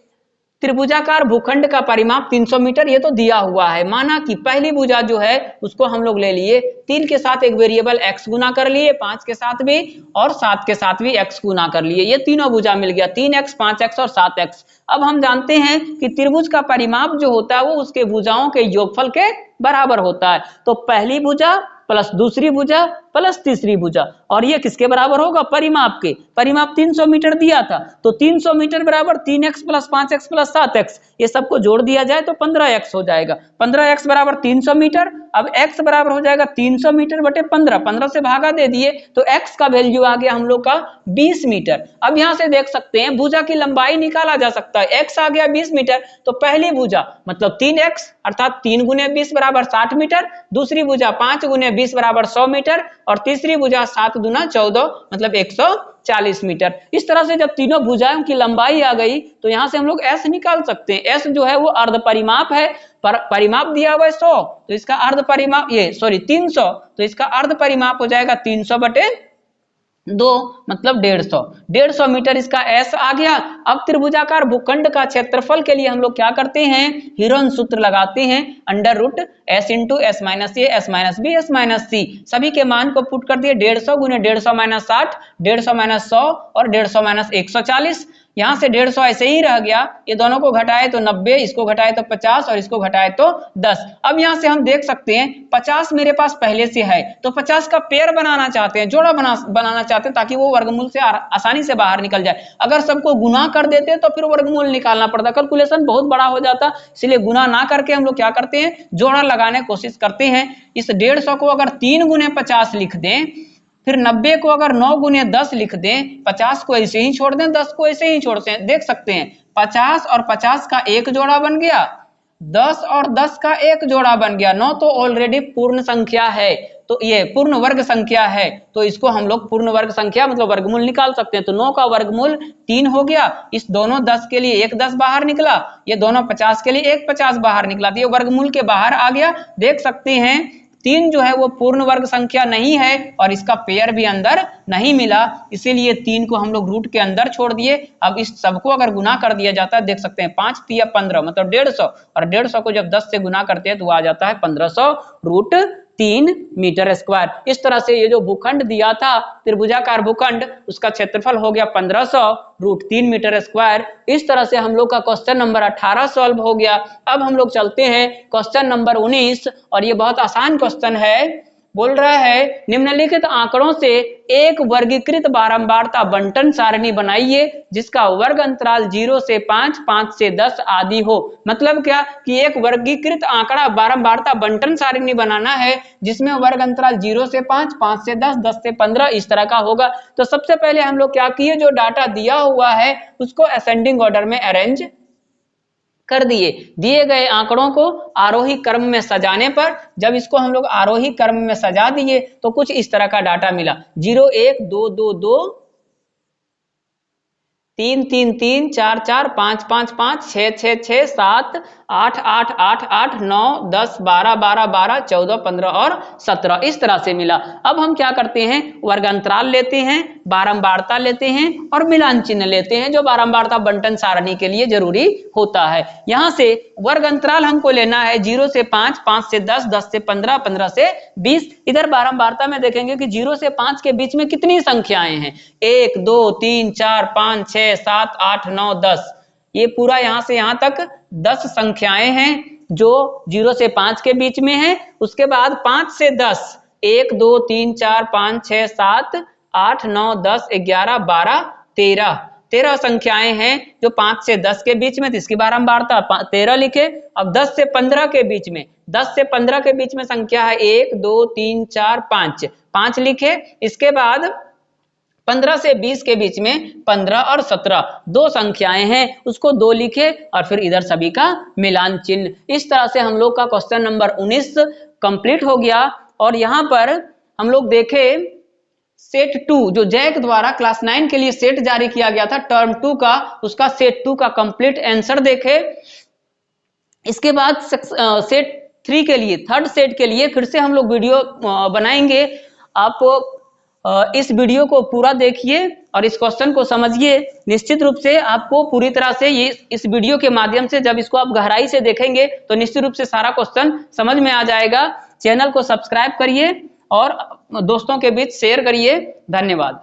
त्रिभुजाकार भूखंड का परिमाप 300 मीटर, ये तो दिया हुआ है। माना कि पहली भुजा जो है उसको हम लोग ले लिए 3 के साथ एक वेरिएबल x गुना कर लिए, 5 के साथ भी और 7 के साथ भी x गुना कर लिए। ये तीनों भुजा मिल गया 3x, 5x और 7x। अब हम जानते हैं कि त्रिभुज का परिमाप जो होता है वो उसके भुजाओं के योगफल के बराबर होता है। तो पहली भुजा प्लस दूसरी भुजा प्लस तीसरी भुजा, और ये किसके बराबर होगा? परिमाप के। परिमाप 300 मीटर दिया था तो 300 मीटर बराबर 3x plus 5x plus 7x, ये सबको जोड़ दिया जाए तो 15x हो जाएगा। 15x बराबर 300 मीटर। अब x बराबर हो जाएगा 300 मीटर बटे 15, 15 से भागा दे दिए तो x का वैल्यू आ गया हम लोग का 20 मीटर। अब यहां से देख सकते हैं भुजा की लंबाई निकाला जा सकता है। x आ गया 20 मीटर तो पहली भुजा मतलब 3x अर्थात 3 गुने 20 बराबर 60 मीटर, दूसरी भुजा 5 गुने 20 बराबर 100 मीटर और तीसरी भुजा 7 दूना 14 मतलब 140 मीटर। इस तरह से जब तीनों भुजाओं की लंबाई आ गई तो यहां से हम लोग s निकाल सकते हैं। s जो है वो अर्ध परिमाप है, परिमाप दिया हुआ है 100 तो इसका अर्ध परिमाप 300 तो इसका अर्ध परिमाप हो जाएगा 300 बटे 2 मतलब 150 मीटर इसका S आ गया। अब त्रिभुजाकार भूखंड का क्षेत्रफल के लिए हम लोग क्या करते हैं? हीरोन सूत्र लगाते हैं, under root S into S minus A S minus B S minus C. सभी के मान को पुट कर दिए 150 गुने 150 माइनस 60, 150 माइनस 100 और 150 माइनस 140। यहां से 150 ऐसे ही रह गया, ये दोनों को घटाए तो 90, इसको घटाए तो 50 और इसको घटाए तो 10। अब यहां से हम देख सकते हैं 50 मेरे पास पहले से है तो 50 का पेयर बनाना चाहते हैं, जोड़ा बनाना चाहते हैं ताकि वो वर्गमूल से आसानी से बाहर निकल जाए। अगर सबको गुना कर देते तो फिर वर्गमूल निकालना पड़ता, कैलकुलेशन बहुत बड़ा हो जाता। इसलिए गुना ना करके हम लोग क्या करते हैं? जोड़ा लगाने की कोशिश करते हैं। इस 150 को अगर 3 गुने 50 लिख दें, फिर 90 को अगर 9 गुने 10 लिख दें, 50 को ऐसे ही छोड़ दें, 10 को ऐसे ही छोड़ते हैं, देख सकते हैं 50 और 50 का एक जोड़ा बन गया, 10 और 10 का एक जोड़ा बन गया। 9 तो ऑलरेडी पूर्ण संख्या है, तो ये पूर्ण वर्ग संख्या है तो इसको हम लोग पूर्ण वर्ग संख्या मतलब वर्गमूल निकाल सकते हैं। तो 9 का वर्गमूल 3 हो गया। इस दोनों 10 के लिए एक 10 बाहर निकला, ये दोनों 50 के लिए एक 50 बाहर निकला, तो ये वर्गमूल के बाहर आ गया। देख सकते हैं 3 जो है वो पूर्ण वर्ग संख्या नहीं है और इसका पेयर भी अंदर नहीं मिला, इसीलिए 3 को हम लोग रूट के अंदर छोड़ दिए। अब इस सबको अगर गुना कर दिया जाता है, देख सकते हैं 5 तिया 15 मतलब 150 और 150 को जब 10 से गुना करते हैं तो आ जाता है 1500 रूट 3 मीटर स्क्वायर। इस तरह से ये जो भूखंड दिया था त्रिभुजाकार भूखंड, उसका क्षेत्रफल हो गया 1500 रूट 3 मीटर स्क्वायर। इस तरह से हम लोग का क्वेश्चन नंबर 18 सॉल्व हो गया। अब हम लोग चलते हैं क्वेश्चन नंबर 19 और ये बहुत आसान क्वेश्चन है। बोल रहा है निम्नलिखित आंकड़ों से एक वर्गीकृत बारंबारता बंटन सारणी बनाइए जिसका वर्ग अंतराल 0 से 5, 5 से 10 आदि हो। मतलब क्या कि एक वर्गीकृत आंकड़ा बारंबारता बंटन सारणी बनाना है जिसमें वर्ग अंतराल 0 से 5, 5 से 10, 10 से 15 इस तरह का होगा। तो सबसे पहले हम लोग क्या किए, जो डाटा दिया हुआ है उसको असेंडिंग ऑर्डर में अरेंज कर दिए। दिए गए आंकड़ों को आरोही क्रम में सजाने पर, जब इसको हम लोग आरोही क्रम में सजा दिए तो कुछ इस तरह का डाटा मिला। 0 1 2 2 2 3 3 3 4 4 5 5 5 6 6 6 7 8 8 8 8 9 10 12 12 12 14 15 और 17 इस तरह से मिला। अब हम क्या करते हैं, वर्ग अंतराल लेते हैं, बारंबारता लेते हैं और मिलान चिन्ह लेते हैं जो बारंबारता बंटन सारणी के लिए जरूरी होता है। यहां से वर्ग अंतराल हमको लेना है 0 से 5, 5 से 10, 10 से 15, 15 से 20। इधर बारंबारता में देखेंगे कि 0 से 5 के बीच में कितनी संख्याएं हैं, 1 2 3 4 5 6 7 8 9 10, ये पूरा यहां से यहां तक 10 संख्याएं हैं जो 0 से 5 के बीच में है। उसके बाद 5 से 10 1 2 3 4 5 6 7 8 9 10 11 12 13 13 संख्याएं हैं जो 5 से 10 के बीच में, तो इसकी बारंबारता 13 लिखे। अब 10 से 15 के बीच में, 10 से 15 के बीच में संख्या है 1 2 3 4 5, 5 लिखे। इसके बाद 15 से 20 के बीच में 15 और 17 दो संख्याएं हैं, उसको 2 लिखे और फिर इधर सभी का मिलान चिन्ह। इस तरह से हम लोग का क्वेश्चन नंबर 19 कंप्लीट हो गया। और यहाँ पर हम लोग देखे सेट 2 जो जैक द्वारा क्लास 9 के लिए सेट जारी किया गया था टर्म 2 का, उसका सेट 2 का कंप्लीट आंसर देखे। इसके बाद सेट 3 के लिए, थर्ड सेट के लिए फिर से हम लोग वीडियो बनाएंगे। आप इस वीडियो को पूरा देखिए और इस क्वेश्चन को समझिए। निश्चित रूप से आपको पूरी तरह से ये इस वीडियो के माध्यम से जब इसको आप गहराई से देखेंगे तो निश्चित रूप से सारा क्वेश्चन समझ में आ जाएगा। चैनल को सब्सक्राइब करिए और दोस्तों के बीच शेयर करिए। धन्यवाद।